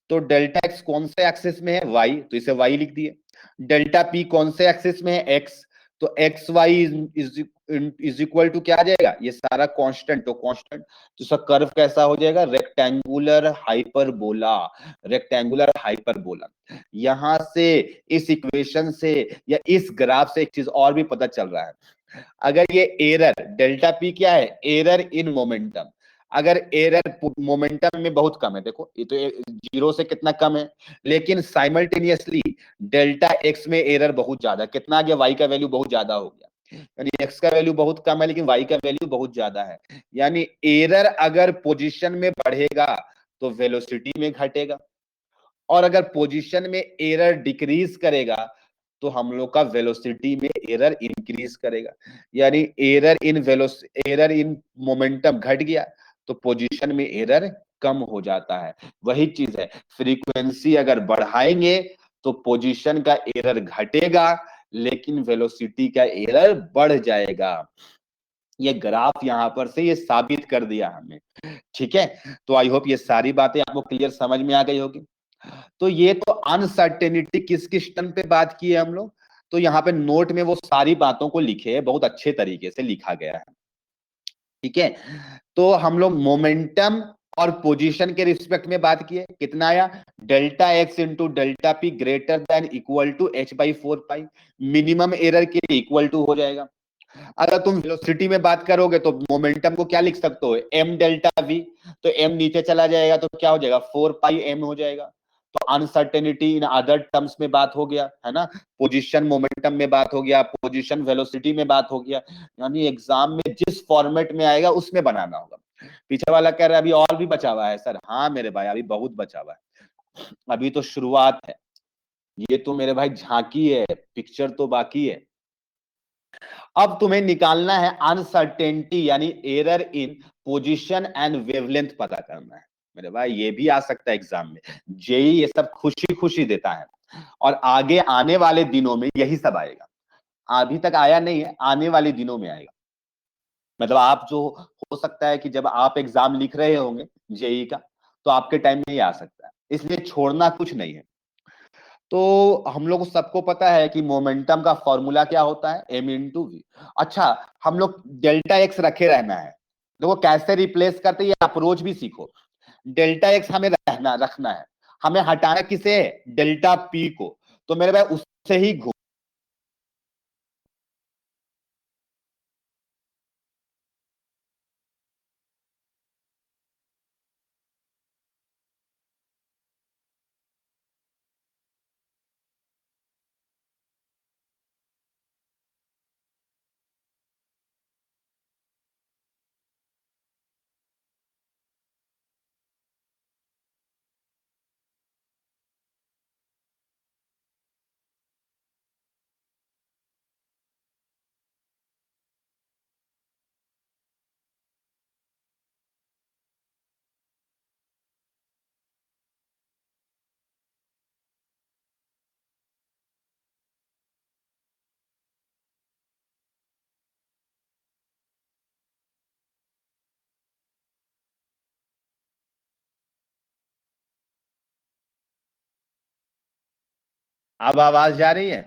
तो डेल्टा x कौन से एक्सिस में है? y, तो इसे y लिख दिए। डेल्टा p कौन से एक्सिस में है? x, तो x y is equal to क्या आ जाएगा? ये सारा कांस्टेंट, तो कांस्टेंट, तो इसका कर्व कैसा हो जाएगा? Rectangular hyperbola. यहां से इस इक्वेशन से या इस ग्राफ से एक चीज और भी पता चल रहा है, अगर ये एरर डेल्टा पी क्या है? Error in momentum. अगर एरर मोमेंटम में बहुत कम है, देखो ये तो 0 से कितना कम है, लेकिन साइमल्टेनियसली डेल्टा एक्स में एरर बहुत ज्यादा, कितना आ गया? वाई का वैल्यू बहुत ज्यादा हो गया। यानी x का वैल्यू बहुत कम है लेकिन y का वैल्यू बहुत ज्यादा है। यानी एरर अगर पोजीशन में बढ़ेगा तो वेलोसिटी में घटेगा, और अगर पोजीशन में एरर डिक्रीज करेगा तो हम लोग का वेलोसिटी में एरर इंक्रीज करेगा। यानी एरर इन मोमेंटम घट गया तो पोजीशन में एरर कम हो जाता है। वही चीज है, फ्रीक्वेंसी अगर बढ़ाएंगे तो पोजीशन का एरर घटेगा लेकिन वेलोसिटी का एरर बढ़ जाएगा। ये ग्राफ यहां पर से ये साबित कर दिया हमें। ठीक है, तो आई होप ये सारी बातें आपको क्लियर समझ में आ गई होगी। तो ये तो अनसर्टेनिटी किस किस टर्म पे बात की है हम लोग, तो यहाँ पे नोट में वो सारी बातों को लिखे है, बहुत अच्छे तरीके से लिखा गया है। ठीक है, तो हम लोग मोमेंटम और पोजीशन के रिस्पेक्ट में बात किए, कितना आया, delta x into delta p greater than equal to h/4 pi, minimum error के लिए इक्वल टू हो जाएगा। अगर तुम वेलोसिटी में बात करोगे तो मोमेंटम को क्या लिख सकते हो, m डेल्टा v, तो m नीचे चला जाएगा तो क्या हो जाएगा 4 πm हो जाएगा। तो अनसर्टेनिटी इन अदर टर्म्स में बात हो गया है ना, पोजीशन मोमेंटम में बात हो गया, पोजीशन वेलोसिटी में बात हो गया। यानी एग्जाम में जिस फॉर्मेट में आएगा उसमें बनाना होगा। पीछे वाला कह रहा है अभी और भी बचा हुआ है सर, हाँ मेरे भाई अभी बहुत बचा हुआ है, अभी तो शुरुआत है, ये तो मेरे भाई झांकी है, पिक्चर तो बाकी है। अब तुम्हें निकालना है अनसर्टेनिटी यानी error in position and wavelength पता करना है मेरे भाई, ये भी आ सकता है एग्जाम में। जेई ये सब खुशी खुशी देता है और आगे आने वाले दिनों में यही सब आएगा, अभी तक आया नहीं है, आने वाले दिनों में आएगा। मतलब आप जो हो सकता है कि जब आप एग्जाम लिख रहे होंगे जेई का तो आपके टाइम में ही आ सकता है, इसलिए छोड़ना कुछ नहीं है। तो हम लोग सबको पता है कि मोमेंटम का फॉर्मूला क्या होता है, m इंटू वी। अच्छा, हम लोग डेल्टा एक्स रखे रहना है, देखो कैसे रिप्लेस करते ये अप्रोच भी सीखो। डेल्टा एक्स हमें रखना है, हमें हटाना किसे, डेल्टा पी को, तो मेरे भाई उससे ही घूम। अब आवाज जा रही है,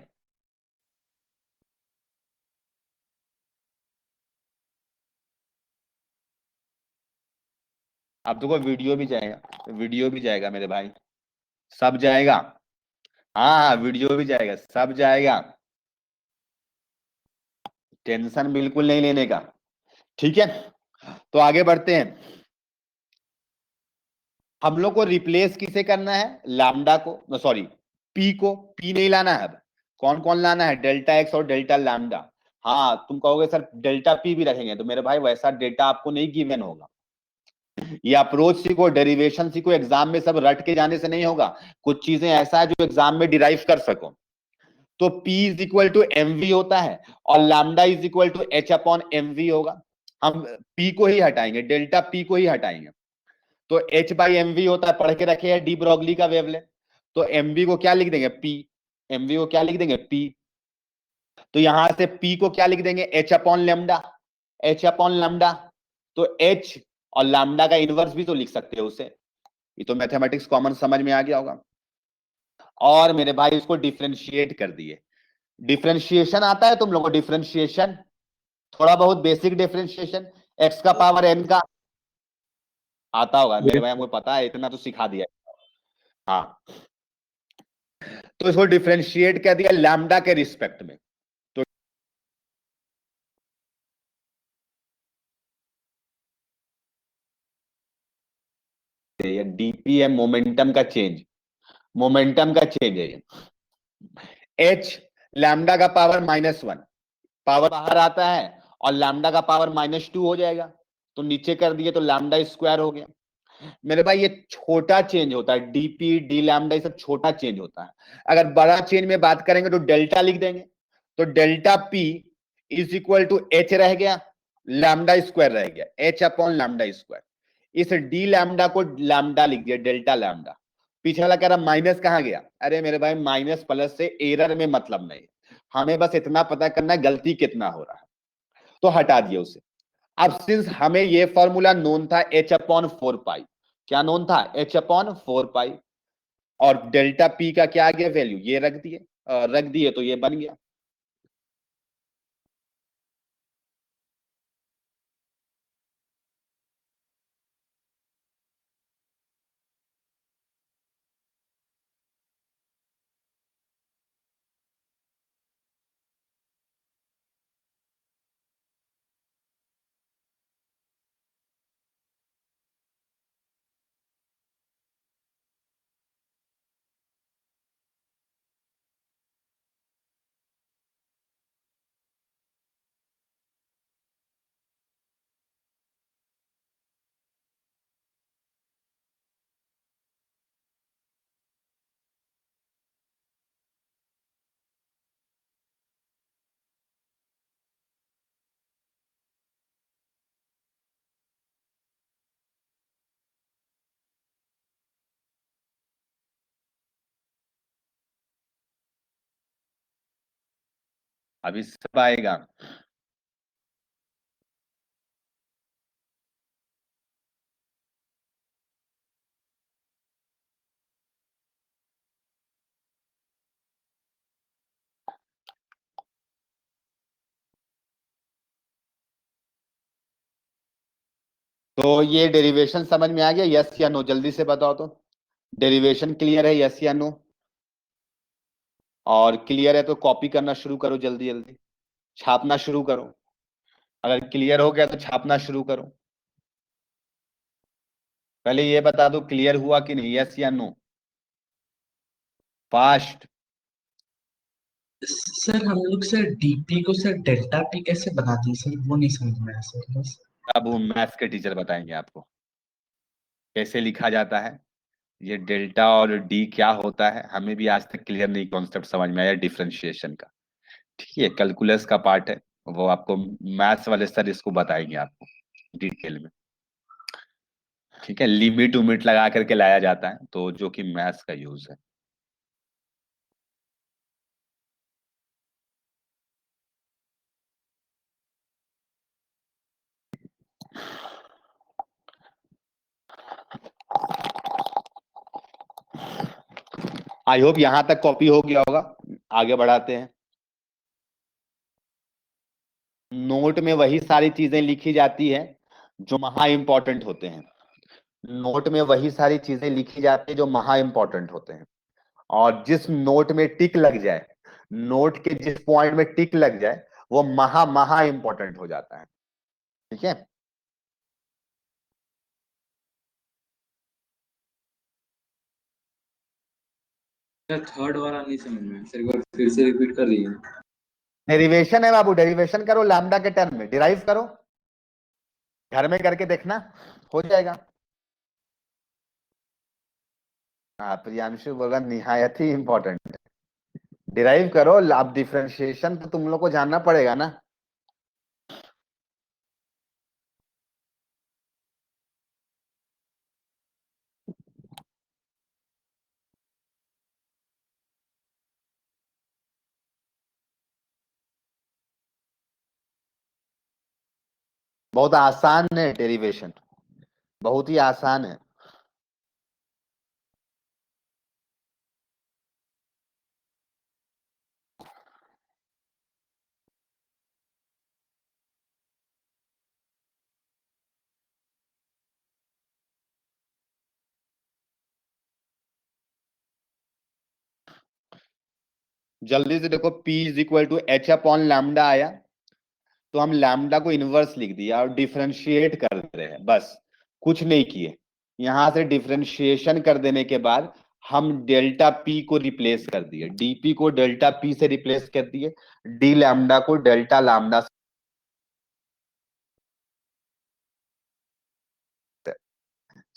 अब देखो वीडियो भी जाएगा, वीडियो भी जाएगा मेरे भाई, सब जाएगा। हाँ वीडियो भी जाएगा, सब जाएगा, टेंशन बिल्कुल नहीं लेने का। ठीक है, तो आगे बढ़ते हैं। हम लोग को रिप्लेस किसे करना है, लैम्डा को, सॉरी पी को, पी नहीं लाना है। अब कौन कौन लाना है, डेल्टा एक्स और डेल्टा लैम्डा। हाँ तुम कहोगे सर डेल्टा पी भी रखेंगे, तो मेरे भाई वैसा डेटा आपको नहीं गिवन होगा, ये अप्रोच सीखो, डेरिवेशन सीखो, एग्जाम में सब रट के जाने से नहीं होगा, कुछ चीजें ऐसा है जो एग्जाम में डिराइव कर सको। तो P is equal to m v होता है और lambda is equal to h/mv होगा। हम P को ही हटाएंगे, डेल्टा P को ही हटाएंगे, तो h/mv होता है, पढ़ के रखे हैं डी ब्रॉगली का वेवलेंथ। तो mv को क्या लिख देंगे, P, mv को क्या लिख देंगे, P। तो यहां से P को क्या लिख देंगे, h/λ, h/λ। तो h और लैम्डा का इनवर्स भी तो लिख सकते हो उसे, ये तो मैथमेटिक्स कॉमन समझ में आ गया होगा। और मेरे भाई इसको डिफरेंशिएट कर दिए, डिफरेंशिएशन आता है तुम लोगों को, डिफरेंशिएशन थोड़ा बहुत बेसिक डिफरेंशिएशन, x का पावर n का आता होगा मेरे भाई, हमको पता है, इतना तो सिखा दिया। हाँ, तो इसको डिफरेंशिएट कर दिया लैम्डा के रिस्पेक्ट में। तो ये डीपीएम मोमेंटम का चेंज, मोमेंटम का चेंज है ये, h लैम्डा का पावर -1, पावर बाहर आता है और लैम्डा का पावर -2 हो जाएगा, तो नीचे कर दिए तो लैम्डा स्क्वायर हो गया। मेरे भाई ये छोटा चेंज होता है, डीपी डी लैम्डा, ये सब छोटा चेंज होता है। अगर बड़ा चेंज में बात करेंगे तो डेल्टा लिख देंगे, तो delta p is equal to h रह गया, लैम्डा स्क्वायर रह गया, एच अपॉन लैम्डा स्क्वायर। इस डी लैम्डा को लैम्डा लिख दिया, डेल्टा लैम्डा। पीछे वाला कह रहा माइनस कहां गया, अरे मेरे भाई माइनस प्लस से एरर में मतलब नहीं, हमें बस इतना पता करना है गलती कितना हो रहा है, तो हटा दिया उसे। अब सिंस हमें ये फॉर्मूला नोन था एच अपॉन 4 पाई, क्या नोन था, एच अपॉन 4 पाई, और डेल्टा पी का क्या आ गया वैल्यू, ये रख दिए तो ये बन गया। अभी सब आएगा। तो ये डेरिवेशन समझ में आ गया, यस या नो, जल्दी से बताओ तो। डेरिवेशन क्लियर है, यस या नो? और क्लियर है तो कॉपी करना शुरू करो, जल्दी जल्दी छापना शुरू करो। अगर क्लियर हो गया तो छापना शुरू करो। पहले ये बता दो क्लियर हुआ कि नहीं, यस या नो, फास्ट। सर हम लोग सर डीपी को सर डेल्टा पी कैसे बना दिए सर, वो नहीं समझ में आया सर बस। अब वो मैथ्स के टीचर बताएंगे आपको कैसे लिखा जाता है, ये डेल्टा और डी क्या होता है, हमें भी आज तक क्लियर नहीं कॉन्सेप्ट समझ में आया डिफरेंशिएशन का। ठीक है, कैलकुलस का पार्ट है, वो आपको मैथ्स वाले सर इसको बताएंगे आपको डिटेल में। ठीक है, लिमिट उमिट लगा करके लाया जाता है, तो जो कि मैथ्स का यूज है। आई होप यहां तक कॉपी हो गया होगा। आगे बढ़ाते हैं। नोट में वही सारी चीजें लिखी जाती है जो महा इंपॉर्टेंट होते हैं। नोट में वही सारी चीजें लिखी जाती है जो महा इंपॉर्टेंट होते हैं, और जिस नोट में टिक लग जाए, नोट के जिस पॉइंट में टिक लग जाए, वो महा महा इंपॉर्टेंट हो जाता है। ठीक है, सर थर्ड वाला नहीं समझ में आया। सर एक बार फिर से रिपीट कर रही है। डेरिवेशन है बाबू, डेरिवेशन करो लैम्डा के टर्म में, डिराइव करो, घर में करके देखना हो जाएगा। हाँ, प्रियांशु बोला निहायत ही इंपॉर्टेंट, डिराइव करो। अब डिफरेंशिएशन तो तुम लोग को जानना पड़ेगा ना। बहुत आसान है डेरिवेशन, बहुत ही आसान है। जल्दी से देखो, P is equal to h upon lambda आया, तो हम लैम्डा को इनवर्स लिख दिया और डिफरेंशिएट कर रहे हैं, बस कुछ नहीं किए। यहां से डिफरेंशिएशन कर देने के बाद हम डेल्टा पी को रिप्लेस कर दिए, डीपी को डेल्टा पी से रिप्लेस कर दिए, डी लैम्डा को डेल्टा लैम्डा से।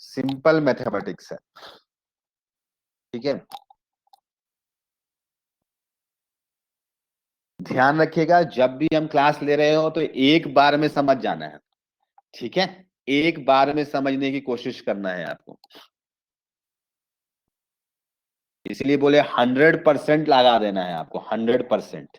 सिंपल मैथमेटिक्स है, ठीक है। ध्यान रखिएगा जब भी हम क्लास ले रहे हो तो एक बार में समझ जाना है, ठीक है, एक बार में समझने की कोशिश करना है आपको, इसलिए बोले 100% लगा देना है आपको, 100%।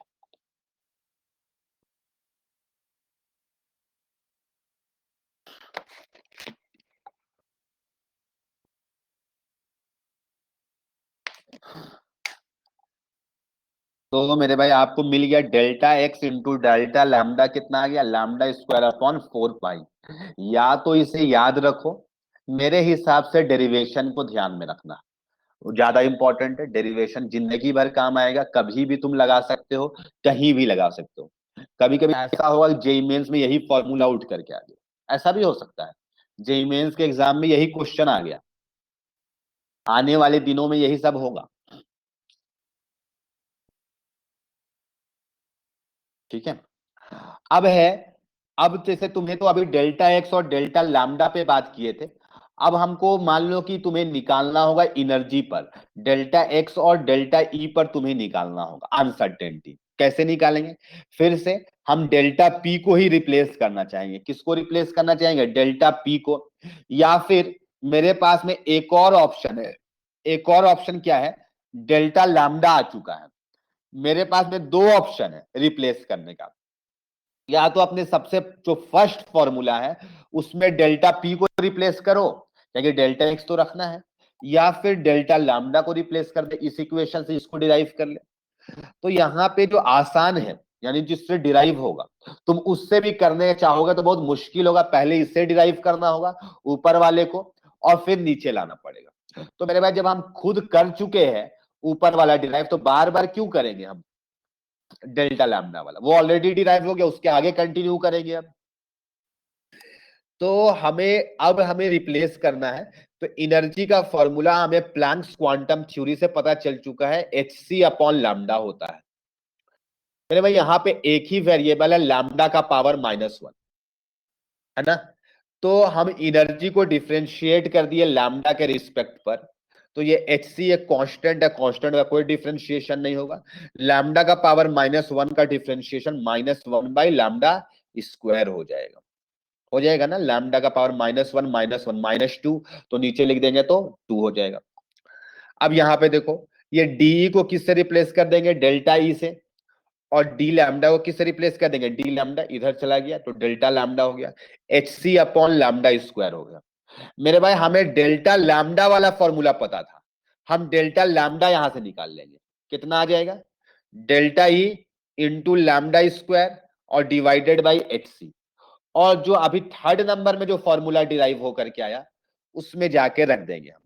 तो मेरे भाई आपको मिल गया delta x into delta lambda, कितना आ गया, लैम्डा स्क्वायर अपॉन 4 पाई। या तो इसे याद रखो, मेरे हिसाब से डेरिवेशन को ध्यान में रखना वो ज्यादा इंपॉर्टेंट है। डेरिवेशन जिंदगी भर काम आएगा, कभी भी तुम लगा सकते हो, कहीं भी लगा सकते हो। कभी कभी ऐसा होगा जेईई मेंस में यही फॉर्मूला उठ करके आ गया, ऐसा भी हो सकता है, जेईई मेंस के एग्जाम में यही क्वेश्चन आ गया, आने वाले दिनों में यही सब होगा, ठीक है। अब है, अब जैसे तुम्हें तो अभी डेल्टा एक्स और डेल्टा लैम्डा पे बात किए थे, अब हमको मान लो कि तुम्हें निकालना होगा एनर्जी पर, डेल्टा एक्स और डेल्टा ई पर तुम्हें निकालना होगा अनसर्टेनिटी। कैसे निकालेंगे, फिर से हम डेल्टा पी को ही रिप्लेस करना चाहेंगे। किसको रिप्लेस करना चाहेंगे, डेल्टा पी को। या फिर मेरे पास में एक और ऑप्शन है, एक और ऑप्शन क्या है, डेल्टा लैम्डा आ चुका है, मेरे पास में दो ऑप्शन है रिप्लेस करने का। या तो अपने सबसे जो फर्स्ट फॉर्मूला है उसमें डेल्टा पी को रिप्लेस करो, क्योंकि डेल्टा एक्स तो रखना है, या फिर डेल्टा लैम्डा को रिप्लेस कर दे, इस इक्वेशन से इसको डिराइव कर ले। तो यहाँ पे जो आसान है, यानी जिससे डिराइव होगा, तुम उससे भी करने चाहोगे तो बहुत मुश्किल होगा, पहले इससे डिराइव करना होगा ऊपर वाले को और फिर नीचे लाना पड़ेगा। तो मेरे भाई जब हम खुद कर चुके हैं ऊपर वाला डिराइव, तो बार बार क्यों करेंगे हम डेल्टा लैम्डा वाला, वो ऑलरेडी डिराइव हो गया, उसके आगे कंटिन्यू करेंगे अब। तो हमें रिप्लेस करना है, तो एनर्जी का फॉर्मूला हमें प्लैंक्स क्वांटम थ्योरी से पता चल चुका है, hc अपॉन लैम्डा होता है। मेरे भाई यहाँ पे एक ही वेरिएबल है, लैम्डा का पावर -1, है ना। तो हम एनर्जी को डिफरेंशिएट कर दिए लैम्डा के रिस्पेक्ट पर, तो ये hc एक कांस्टेंट है, कांस्टेंट का कोई डिफरेंशिएशन नहीं होगा। लैम्डा का पावर -1 का डिफरेंशिएशन -1 बाई लैम्डा स्क्वायर हो जाएगा ना, लैम्डा का पावर -1 -1 -2, तो नीचे लिख देंगे तो 2 हो जाएगा। अब यहाँ पे देखो, ये डी को किससे रिप्लेस कर देंगे, डेल्टा ई से, और डी लैम्डा को किससे रिप्लेस कर देंगे, डी लैम्डा इधर चला गया तो डेल्टा लैम्डा हो गया, hc अपॉन लैम्डा स्क्वायर हो गया। मेरे भाई हमें डेल्टा लैम्डा वाला फॉर्मूला पता था, हम डेल्टा लैम्डा यहां से निकाल लेंगे, कितना आ जाएगा, delta E into lambda square और डिवाइडेड बाई hc। और जो अभी थर्ड नंबर में जो फॉर्मूला डिराइव होकर के आया उसमें जाके रख देंगे हम,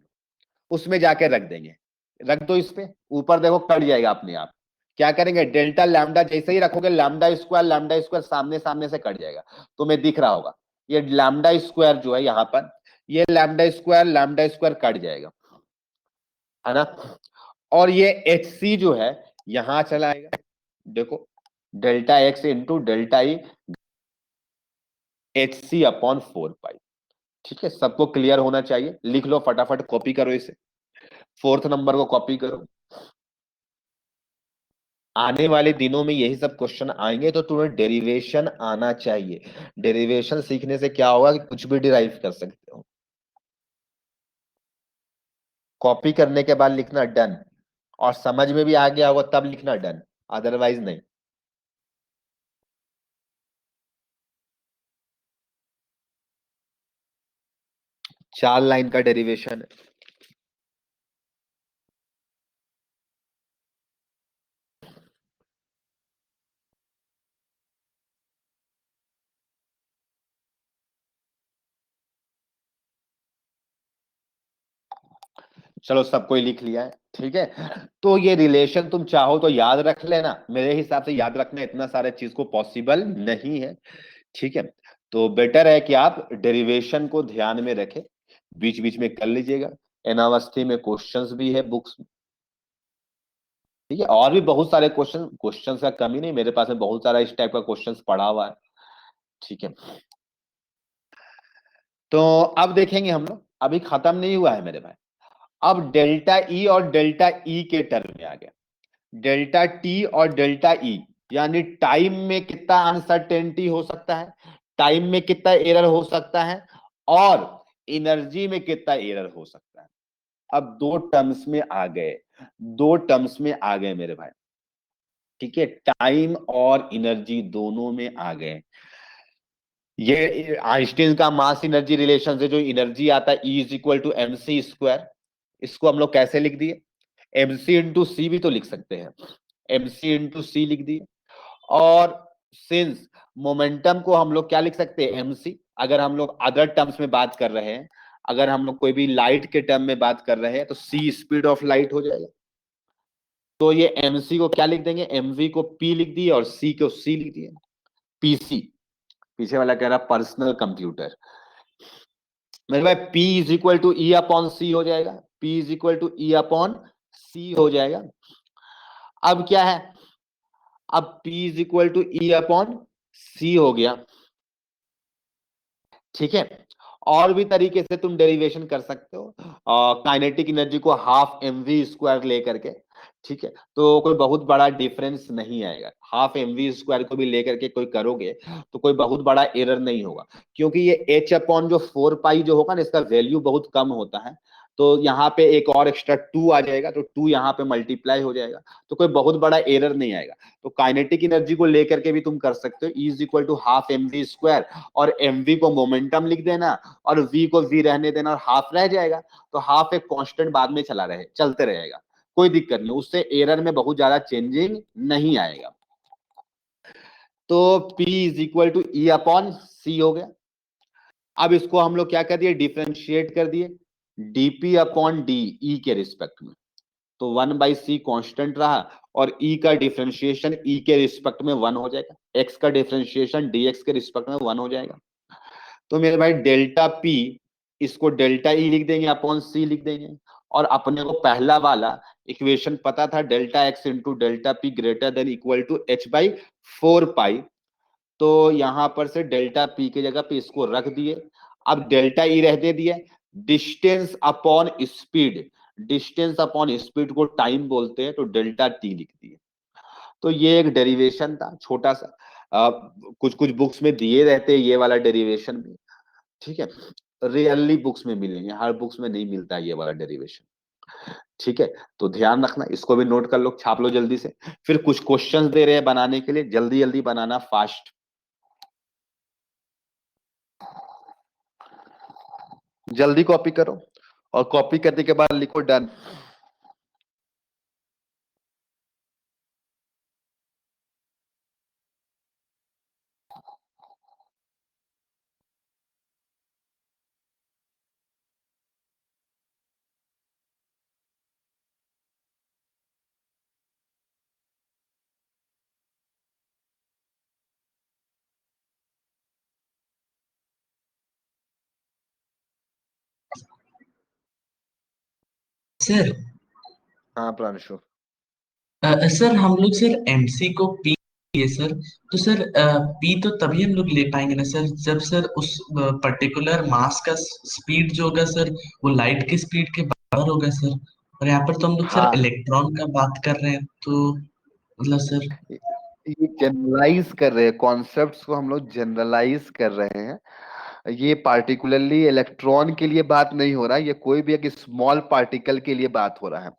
उसमें जाके रख देंगे, रख दो इस पे, ऊपर देखो कट जाएगा अपने आप। क्या करेंगे, डेल्टा लैम्डा जैसे ही रखोगे लैम्डा स्क्वायर सामने सामने से कट जाएगा, तुम्हें दिख रहा होगा ये लैम्डा स्क्वायर जो है यहाँ पर, ये लैम्डा स्क्वायर कट जाएगा, है ना। और ये hc जो है यहां चला आएगा, देखो delta x into delta E hc upon 4 पाई। ठीक है, सबको क्लियर होना चाहिए, लिख लो फटाफट, कॉपी करो इसे, फोर्थ नंबर को कॉपी करो। आने वाले दिनों में यही सब क्वेश्चन आएंगे, तो तुम्हें डेरिवेशन आना चाहिए। डेरिवेशन सीखने से क्या होगा कि कुछ भी डिराइव कर सकते हो। कॉपी करने के बाद लिखना डन, और समझ में भी आ गया होगा तब लिखना डन, अदरवाइज नहीं। चार लाइन का डेरिवेशन है। चलो सब कोई लिख लिया है, ठीक है। तो ये रिलेशन तुम चाहो तो याद रख लेना, मेरे हिसाब से याद रखना इतना सारे चीज को पॉसिबल नहीं है, ठीक है। तो बेटर है कि आप डेरिवेशन को ध्यान में रखें, बीच बीच में कर लीजिएगा। एन अवस्थी में क्वेश्चंस भी है बुक्स में, ठीक है। और भी बहुत सारे क्वेश्चंस का कमी नहीं, मेरे पास में बहुत सारा इस टाइप का क्वेश्चंस पड़ा हुआ है, ठीक है। तो अब देखेंगे हम लोग, अभी खत्म नहीं हुआ है मेरे भाई। अब डेल्टा ई और डेल्टा ई के टर्म में आ गया। डेल्टा टी और डेल्टा ई, यानी टाइम में कितना अनसर्टेनिटी हो सकता है, टाइम में कितना एरर हो सकता है, और एनर्जी में कितना एरर हो सकता है। अब दो टर्म्स में आ गए, दो टर्म्स में आ गए मेरे भाई, ठीक है। टाइम और एनर्जी दोनों में आ गए। ये आइंस्टीन का मास एनर्जी रिलेशन से जो एनर्जी आता है E is equal to m c square, इसको हम लोग कैसे लिख दिए, एम सी इंटू सी भी तो लिख सकते हैं, एम सी इंटू सी लिख दिए। और सिंस मोमेंटम को हम लोग क्या लिख सकते हैं, एम सी। अगर हम लोग अदर टर्म्स में बात कर रहे हैं, अगर हम लोग कोई भी लाइट के टर्म में बात कर रहे हैं, तो सी स्पीड ऑफ लाइट हो जाएगा। तो ये एम सी को क्या लिख देंगे, एम वी को पी लिख दिए और सी को सी लिख दिए, पीसी। पीछे वाला कह रहा पर्सनल कंप्यूटर। मेरे भाई P is equal to e upon c हो जाएगा, P is equal to e upon c हो जाएगा। अब क्या है, अब P is equal to e upon c हो गया, ठीक है। और भी तरीके से तुम डेरिवेशन कर सकते हो, काइनेटिक एनर्जी को हाफ एम वी स्क्वायर लेकर के, ठीक है। तो कोई बहुत बड़ा डिफरेंस नहीं आएगा, हाफ एम वी स्क्वायर को भी लेकर के कोई करोगे तो कोई बहुत बड़ा एरर नहीं होगा, क्योंकि ये एच अपॉन जो 4 पाई जो होगा ना, इसका वैल्यू बहुत कम होता है। तो यहाँ पे एक और एक्स्ट्रा 2 आ जाएगा, तो 2 यहाँ पे मल्टीप्लाई हो जाएगा, तो कोई बहुत बड़ा एरर नहीं आएगा। तो काइनेटिक एनर्जी को लेकर के भी तुम कर सकते हो, E is equal to half m v square, और एम वी को मोमेंटम लिख देना, और वी को वी रहने देना, और हाफ रह जाएगा। तो हाफ एक कांस्टेंट बाद में चलते रहेगा, कोई दिक्कत नहीं, उससे एरर में बहुत ज्यादा चेंजिंग नहीं आएगा। तो P is equal to e upon c हो गया। अब इसको हम लोग क्या कर दिए, डिफ्रेंशिएट कर दिए, dp अपॉन डी ई के रिस्पेक्ट में। तो 1/c कांस्टेंट रहा, और e का डिफरेंशिएशन e के रिस्पेक्ट में 1 हो जाएगा, x का डिफरेंशिएशन dx के रिस्पेक्ट में 1 हो जाएगा। तो मेरे भाई डेल्टा p, इसको डेल्टा ई लिख देंगे अपॉन सी लिख देंगे, और अपने को पहला वाला इक्वेशन पता था, delta x into delta p greater than equal to h/4 pi. तो यहां पर से डेल्टा पी की जगह पे इसको रख दिए। अब डेल्टा ई रहने दिए, distance upon speed, distance upon speed को टाइम बोलते हैं, तो डेल्टा टी लिख दिए। तो ये एक डेरिवेशन था छोटा सा, कुछ कुछ बुक्स में दिए रहते हैं ये वाला डेरिवेशन भी, ठीक है। रियली बुक्स में मिलेंगे, हर बुक्स में नहीं मिलता है ये वाला डेरिवेशन, ठीक है। तो ध्यान रखना, इसको भी नोट कर लो, छाप लो जल्दी से। फिर कुछ क्वेश्चंस दे रहे हैं बनाने के लिए, जल्दी जल्दी बनाना, फास्ट, जल्दी कॉपी करो, और कॉपी करने के बाद लिखो डन। सर हाँ प्रांशु। सर हम लोग सर एमसी को पी है सर, तो सर पी तो तभी हम लोग ले पाएंगे ना सर, जब सर उस पर्टिकुलर मास का स्पीड जो होगा सर, वो लाइट की स्पीड के बराबर होगा सर। और यहाँ पर तो हम लोग सर हाँ, इलेक्ट्रॉन का बात कर रहे हैं, तो मतलब सर। ये जनरलाइज कर रहे हैं, कॉन्सेप्ट्स को हम लोग जनरलाइज कर रहे हैं। ये पार्टिकुलरली इलेक्ट्रॉन के लिए बात नहीं हो रहा है, ये कोई भी एक स्मॉल पार्टिकल के लिए बात हो रहा है।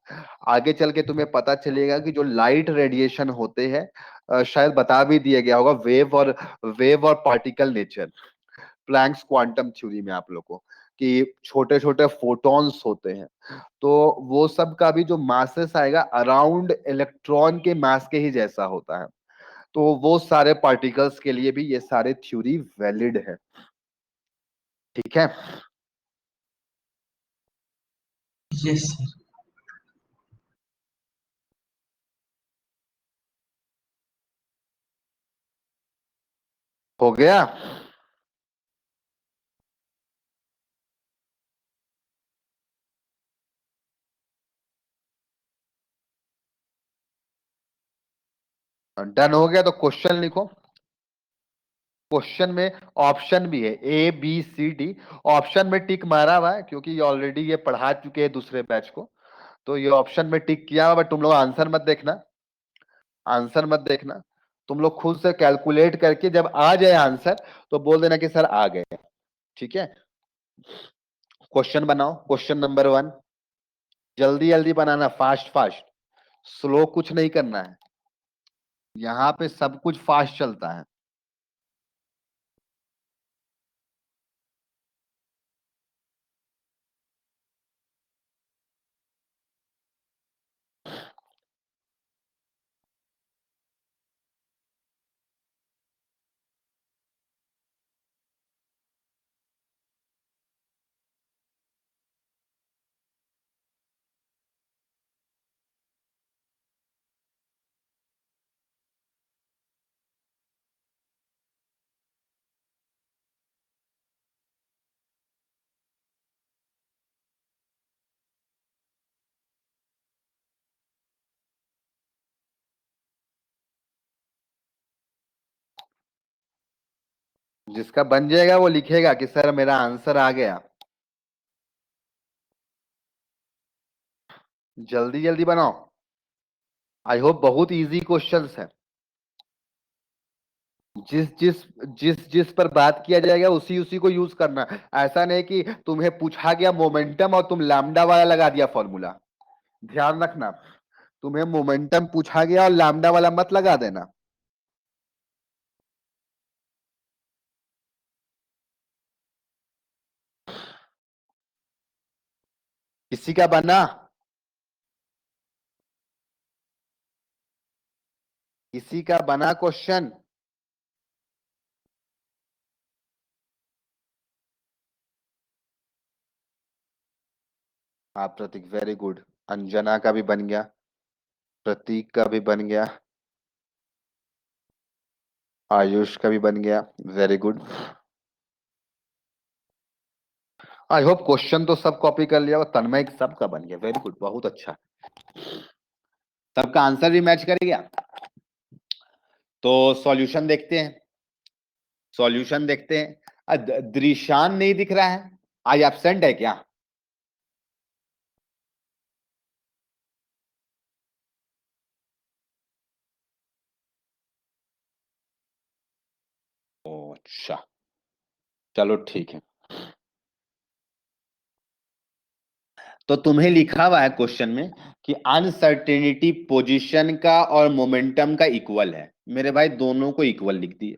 आगे चल के तुम्हें पता चलेगा कि जो लाइट रेडिएशन होते हैं, शायद बता भी दिया गया होगा, वेव और particle nature, Planck's quantum theory में आप लोग को, कि छोटे छोटे फोटॉन्स होते हैं। तो वो सब का भी जो मासेस आएगा अराउंड इलेक्ट्रॉन के मास के ही जैसा होता है। तो वो सारे पार्टिकल्स के लिए भी ये सारे थ्योरी वैलिड है, ठीक है। Yes sir. हो गया। डन हो गया तो क्वेश्चन लिखो। क्वेश्चन में ऑप्शन भी है A B C D। Option में टिक मारा हुआ है क्योंकि ऑलरेडी ये पढ़ा चुके हैं दूसरे बैच को, तो ये ऑप्शन में टिक किया हुआ। बट तुम लोग आंसर मत देखना, आंसर मत देखना। तुम लोग खुद से कैलकुलेट करके जब आ जाए आंसर तो बोल देना कि सर आ गए। ठीक है, क्वेश्चन बनाओ। क्वेश्चन नंबर 1 जल्दी जल्दी बनाना, फास्ट फास्ट, स्लो कुछ नहीं करना है। यहाँ पे सब कुछ फास्ट चलता है। जिसका बन जाएगा वो लिखेगा कि सर मेरा आंसर आ गया। जल्दी जल्दी बनाओ। आई होप बहुत इजी क्वेश्चंस है। जिस जिस जिस जिस पर बात किया जाएगा उसी उसी को यूज करना। ऐसा नहीं कि तुम्हें पूछा गया मोमेंटम और तुम लैम्डा वाला लगा दिया फॉर्मूला। ध्यान रखना, तुम्हें मोमेंटम पूछा गया और लैम्डा वाला मत लगा देना। किसी का बना, किसी का बना क्वेश्चन? हाँ प्रतीक, वेरी गुड। अंजना का भी बन गया, प्रतीक का भी बन गया, आयुष का भी बन गया, very good. I hope question तो सब कॉपी कर लिया और तन्मय सबका बन गया, वेरी गुड, बहुत अच्छा। सबका आंसर भी मैच कर गया। तो सॉल्यूशन देखते हैं, सॉल्यूशन देखते हैं। दृशान नहीं दिख रहा है, आज एब्सेंट है क्या? ओ अच्छा, चलो ठीक है। तो तुम्हें लिखा हुआ है क्वेश्चन में कि अनसर्टेनिटी पोजीशन का और मोमेंटम का इक्वल है। मेरे भाई दोनों को इक्वल लिख दिए।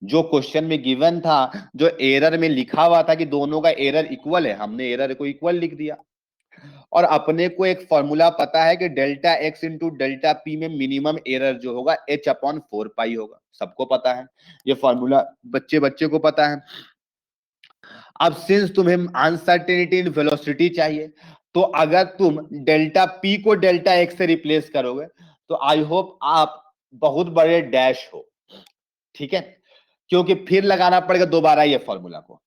जो क्वेश्चन में गिवन था, जो एरर में लिखा हुआ था कि दोनों का एरर इक्वल है, हमने एरर को इक्वल लिख दिया। और अपने को एक फॉर्मूला पता है कि delta x into delta P में मिनिमम एरर जो होगा एच अपॉन 4 पाई होगा, सबको पता है ये फॉर्मूला, बच्चे बच्चे को पता है। अब सिंस तुम्हें अनसर्टेनिटी इन वेलोसिटी चाहिए, तो अगर तुम डेल्टा पी को डेल्टा एक्स से रिप्लेस करोगे तो आई होप आप बहुत बड़े डैश हो। ठीक है, क्योंकि फिर लगाना पड़ेगा दोबारा ये फॉर्मूला को।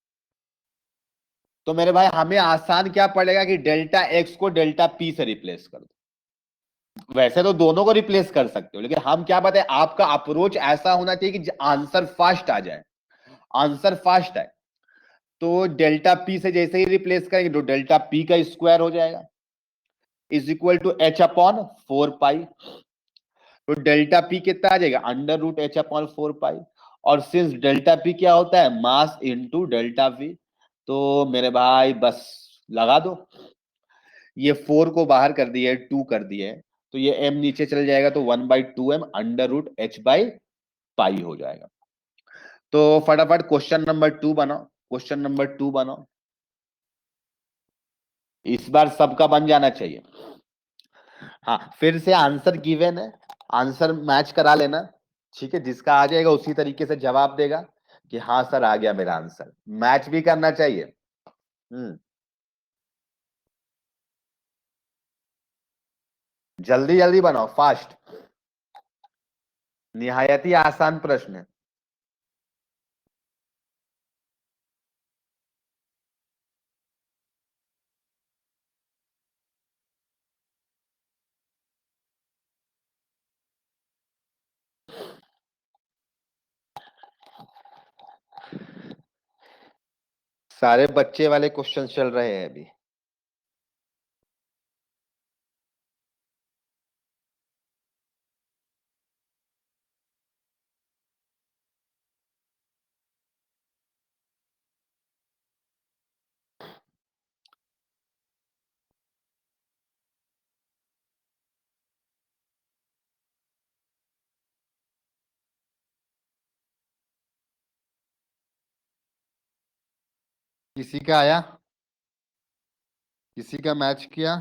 तो मेरे भाई हमें आसान क्या पड़ेगा कि डेल्टा एक्स को डेल्टा पी से रिप्लेस कर दो। वैसे तो दोनों को रिप्लेस कर सकते हो, लेकिन हम क्या बताए, आपका अप्रोच ऐसा होना चाहिए कि आंसर फास्ट आ जाए, आंसर फास्ट आए। तो डेल्टा पी से जैसे ही रिप्लेस करेंगे तो डेल्टा पी का स्क्वायर हो जाएगा is equal to h upon 4 pi. तो डेल्टा पी कितना आ जाएगा, under root h upon 4 pi. और सिंस डेल्टा पी क्या होता है, मास इनटू डेल्टा वी, तो मेरे भाई बस लगा दो। ये 4 को बाहर कर दिए, 2 कर दिए, तो ये m नीचे चल जाएगा तो 1/2m under root h by pi हो जाएगा। तो फटाफट क्वेश्चन नंबर 2 बनाओ, क्वेश्चन नंबर 2 बनाओ। इस बार सबका बन जाना चाहिए। हाँ फिर से आंसर गिवन है, आंसर मैच करा लेना। ठीक है, जिसका आ जाएगा उसी तरीके से जवाब देगा कि हाँ सर आ गया मेरा आंसर, मैच भी करना चाहिए। जल्दी जल्दी बनाओ, फास्ट। निहायत ही आसान प्रश्न है। सारे बच्चे वाले क्वेश्चन चल रहे हैं अभी। किसी का आया? किसी का मैच किया?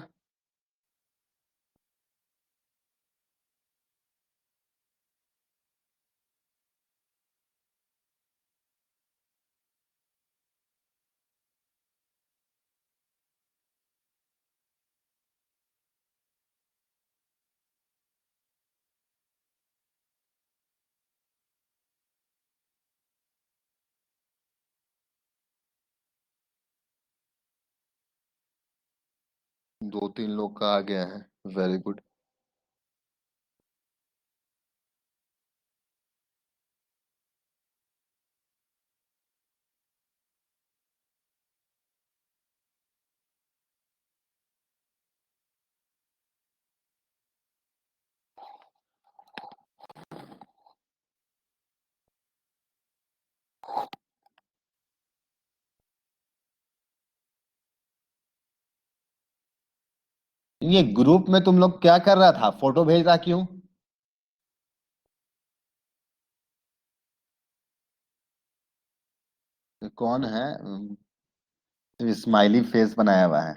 दो तीन लोग का आ गया है, वेरी गुड। ये ग्रुप में तुम लोग क्या कर रहा था? फोटो भेज रहा क्यों? कौन है? स्माइली फेस बनाया हुआ है।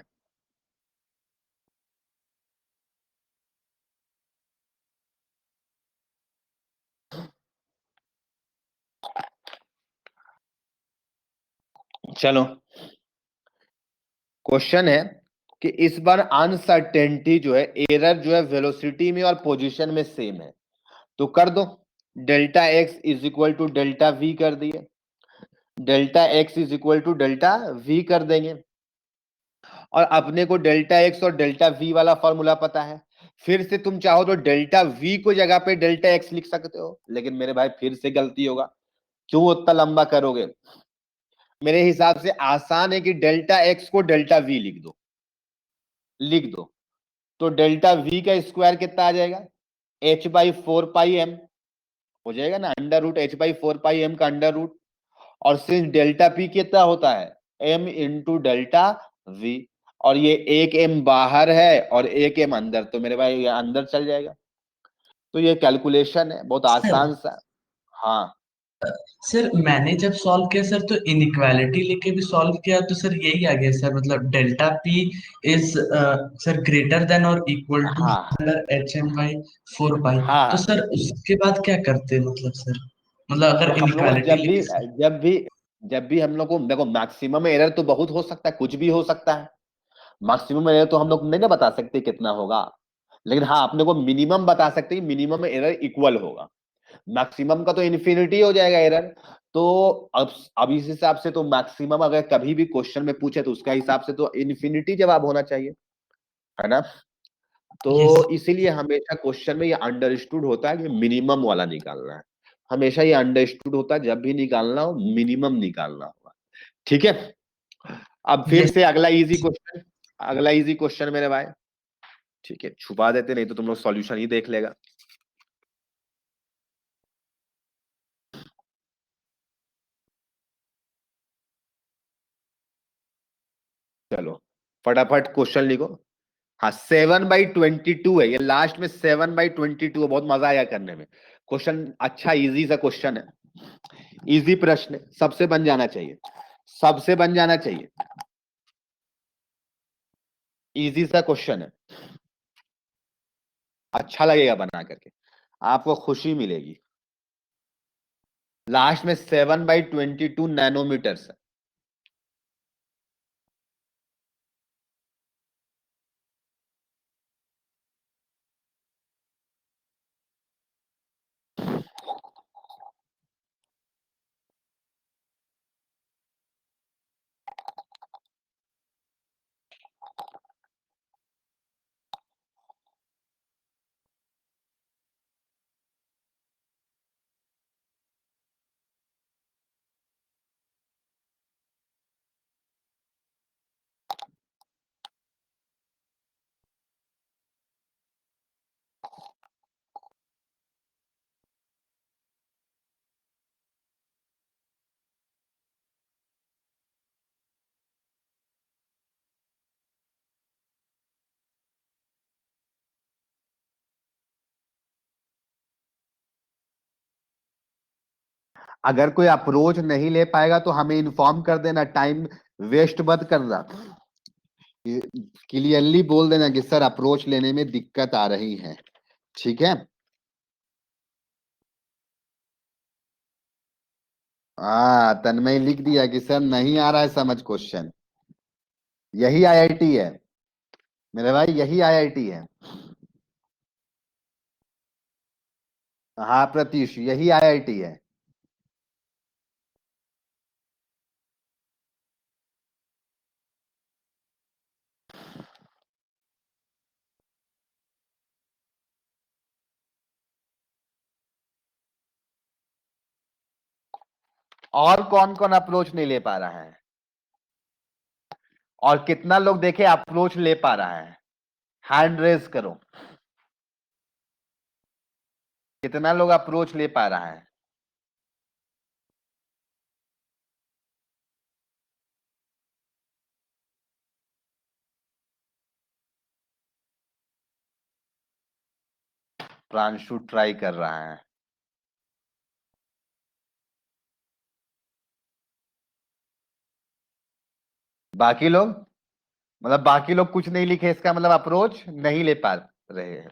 चलो, क्वेश्चन है कि इस बार अनसर्टेनिटी जो है, एरर जो है वेलोसिटी में और पोजीशन में सेम है, तो कर दो। Delta x is equal to delta v कर दिए, delta x is equal to delta v कर देंगे, और अपने को डेल्टा एक्स और डेल्टा वी वाला फॉर्मूला पता है। फिर से तुम चाहो तो डेल्टा वी को जगह पे डेल्टा एक्स लिख सकते हो, लेकिन मेरे भाई फिर से गलती होगा। क्यों उतना लंबा करोगे? मेरे हिसाब से आसान है कि डेल्टा एक्स को डेल्टा वी लिख दो, लिख दो। तो डेल्टा वी का स्क्वायर कितना आ जाएगा? H by four pi m हो जाएगा ना, under root h by four pi m का अंडर रूट। और सिंस डेल्टा पी कितना होता है? एम इंटू डेल्टा वी, और ये एक एम बाहर है और एक एम अंदर, तो मेरे भाई ये अंदर चल जाएगा। तो ये कैलकुलेशन है, बहुत सर आसान सा। हाँ, सर मैंने जब सॉल्व किया सर तो इनइक्वालिटी लेके भी सॉल्व किया तो सर यही आ गया सर, मतलब delta p is sir greater than और इक्वल टू हाँ, h m by four by. हाँ, तो हाँ। सर उसके बाद क्या करते मतलब सर, मतलब तो अगर हम लोग इनइक्वालिटी जब भी लेके सर। जब भी जब भी हम लोग को देखो, मैक्सिमम एरर तो बहुत हो सकता है, कुछ भी हो सकता है। मैक्सिमम एरर तो हम लोग नहीं ना बता सकते कितना होगा, लेकिन हाँ अपने को मिनिमम बता सकते हैं, मिनिमम एरर इक्वल होगा। मैक्सिमम का तो इन्फिनिटी हो जाएगा एरर। तो अब इस हिसाब से तो मैक्सिमम अगर कभी भी क्वेश्चन में पूछे तो उसका हिसाब से तो इन्फिनिटी जवाब होना चाहिए, है ना? यस तो इसीलिए हमेशा क्वेश्चन में ये अंडरस्टूड होता है कि मिनिमम वाला निकालना है। हमेशा ये अंडरस्टूड होता है, जब भी निकालना हो मिनिमम निकालना होगा। ठीक है, अब फिर यस। से अगला इजी क्वेश्चन, अगला इजी क्वेश्चन मेरे भाई। ठीक है, छुपा देते, नहीं तो तुम लोग सॉल्यूशन ही देख लेगा। चलो फटाफट क्वेश्चन लिखो। हाँ, 7/22 है, ये लास्ट में 7/22 है, बहुत मजा आया करने में। क्वेश्चन अच्छा इजी सा क्वेश्चन है, इजी प्रश्न है, सबसे बन जाना चाहिए, सबसे बन जाना चाहिए। इजी सा क्वेश्चन है, अच्छा लगेगा बना करके, आपको खुशी मिलेगी। लास्ट में 7/22 नैनोमीटर है। अगर कोई अप्रोच नहीं ले पाएगा तो हमें इन्फॉर्म कर देना, टाइम वेस्ट मत करना, क्लियरली बोल देना कि सर अप्रोच लेने में दिक्कत आ रही है। ठीक है। हाँ, तन्मय लिख दिया कि सर नहीं आ रहा है समझ क्वेश्चन। यही आईआईटी है मेरे भाई, यही आईआईटी है। हाँ प्रतीश, यही आईआईटी है। और कौन कौन अप्रोच नहीं ले पा रहा है, और कितना लोग देखे अप्रोच ले पा रहा है? हैंड रेज करो, कितना लोग अप्रोच ले पा रहा है? प्रांशु ट्राई कर रहा है। बाकी लोग, मतलब बाकी लोग कुछ नहीं लिखे, इसका मतलब अप्रोच नहीं ले पा रहे हैं।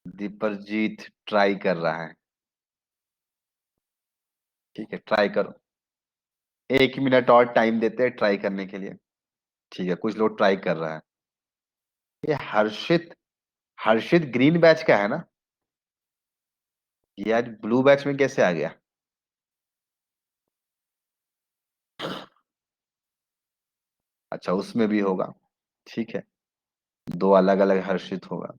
दीपरजीत ट्राई कर रहा है। ठीक है, ट्राई करो, 1 मिनट और टाइम देते हैं ट्राई करने के लिए। ठीक है, कुछ लोग ट्राई कर रहा है। ये हर्षित, हर्षित ग्रीन बैच का है ना? ये आज ब्लू बैच में कैसे आ गया? अच्छा, उसमें भी होगा। ठीक है, दो अलग अलग हर्षित होगा।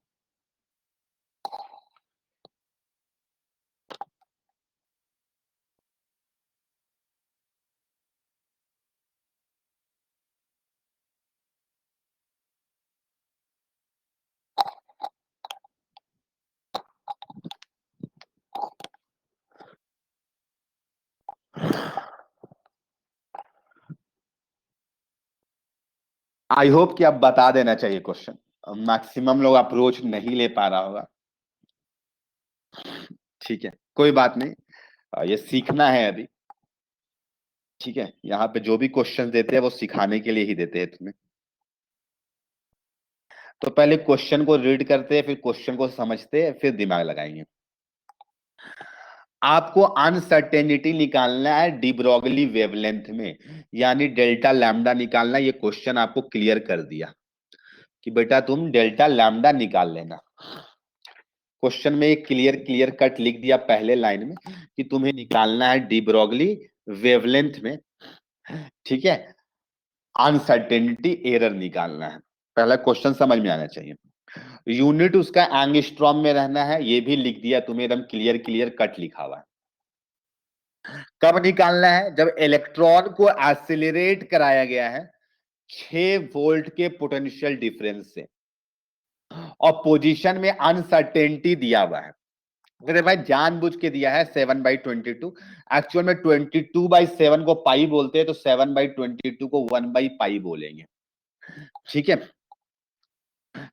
आई होप कि अब बता देना चाहिए क्वेश्चन। मैक्सिमम लोग अप्रोच नहीं ले पा रहा होगा। ठीक है, कोई बात नहीं, ये सीखना है अभी। ठीक है, यहाँ पे जो भी क्वेश्चन देते हैं वो सिखाने के लिए ही देते हैं तुम्हें। तो पहले क्वेश्चन को रीड करते हैं, फिर क्वेश्चन को समझते हैं, फिर दिमाग लगाएंगे। आपको अनसर्टेनिटी निकालना है डिब्रोगली वेवलेंथ में, यानी डेल्टा लैम्डा निकालना। ये क्वेश्चन आपको क्लियर कर दिया कि बेटा तुम डेल्टा लैम्डा निकाल लेना। क्वेश्चन में एक क्लियर क्लियर कट लिख दिया पहले लाइन में कि तुम्हें निकालना है डिब्रोगली वेवलेंथ में। ठीक है, अनसर्टेनिटी एरर निकालना है। पहला क्वेश्चन समझ में आना चाहिए। यूनिट उसका एंगस्ट्रॉम में रहना है, ये भी लिख दिया तुम्हें, एकदम क्लियर क्लियर कट लिखा हुआ है। कब निकालना है? जब इलेक्ट्रॉन को एक्सिलरेट कराया गया है 6 वोल्ट के पोटेंशियल डिफरेंस से, और पोजीशन में अनसर्टेनिटी दिया हुआ है। मेरे भाई जानबूझ के दिया है 7/22, एक्चुअल में 22/7 को पाई बोलते हैं, तो 7/22 को 1/पाई बोलेंगे। ठीक है,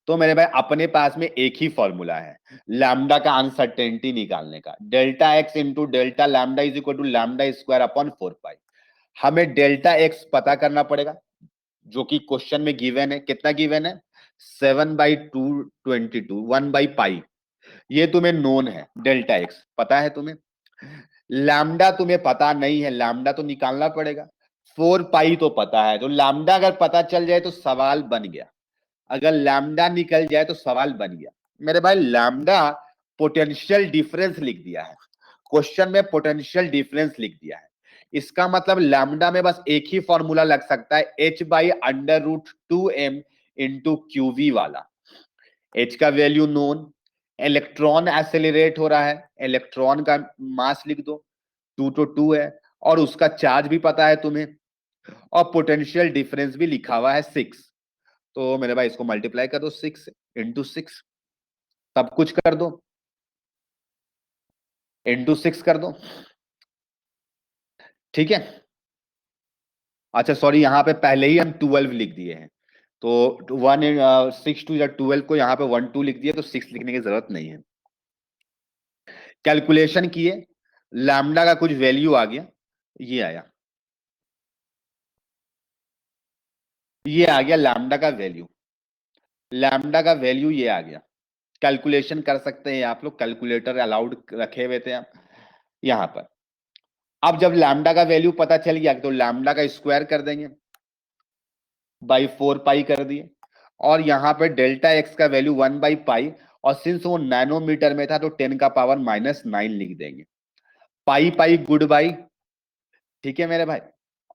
तो मेरे भाई अपने पास में एक ही फॉर्मूला है लैम्डा का अनसर्टेनिटी निकालने का, delta x into delta lambda is equal to lambda square upon 4 pi. हमें डेल्टा एक्स पता करना पड़ेगा, जो कि क्वेश्चन में गिवन है। कितना गिवन है? 7/222, 1/पाई। ये तुम्हें नोन है, डेल्टा एक्स पता है तुम्हें। लैम्डा तुम्हें पता नहीं है, लैम्डा तो निकालना पड़ेगा। 4 पाई तो पता है, तो लैम्डा अगर पता चल जाए तो सवाल बन गया। अगर लैम्डा निकल जाए तो सवाल बन गया। मेरे भाई लैम्डा पोटेंशियल डिफरेंस लिख दिया है, क्वेश्चन में पोटेंशियल डिफरेंस लिख दिया है। इसका मतलब लैम्डा में बस एक ही फॉर्मूला लग सकता है, h/√2m इंटू QV वाला। h का वैल्यू नोन, इलेक्ट्रॉन एक्सेलरेट हो रहा है, इलेक्ट्रॉन का मास लिख दो, 2 तो 2 है, और उसका चार्ज भी पता है तुम्हें, और पोटेंशियल डिफरेंस भी लिखा हुआ है 6। तो मेरे भाई इसको मल्टीप्लाई कर दो 6 इंटू 6, सब कुछ कर दो, इंटू 6 कर दो। ठीक है, अच्छा सॉरी, यहां पे पहले ही हम 12 लिख दिए हैं, तो 1 6 2 12 को यहाँ पे 1 2 लिख दिए, तो 6 लिखने की जरूरत नहीं है। कैलकुलेशन किए लैम्डा का कुछ वैल्यू आ गया, ये आया, ये आ गया लैम्डा का वैल्यू, लैम्डा का वैल्यू ये आ गया। कैलकुलेशन कर सकते हैं आप लोग, कैलकुलेटर अलाउड रखे हुए थे आप यहां पर। अब जब लैम्डा का वैल्यू पता चल गया तो लैम्डा का स्क्वायर कर देंगे, बाई 4 पाई कर दिए, और यहां पे डेल्टा एक्स का वैल्यू 1 बाई पाई, और सिंस वो नैनोमीटर में था तो 10 का पावर -9 लिख देंगे। पाई पाई गुड बाई, ठीक है मेरे भाई।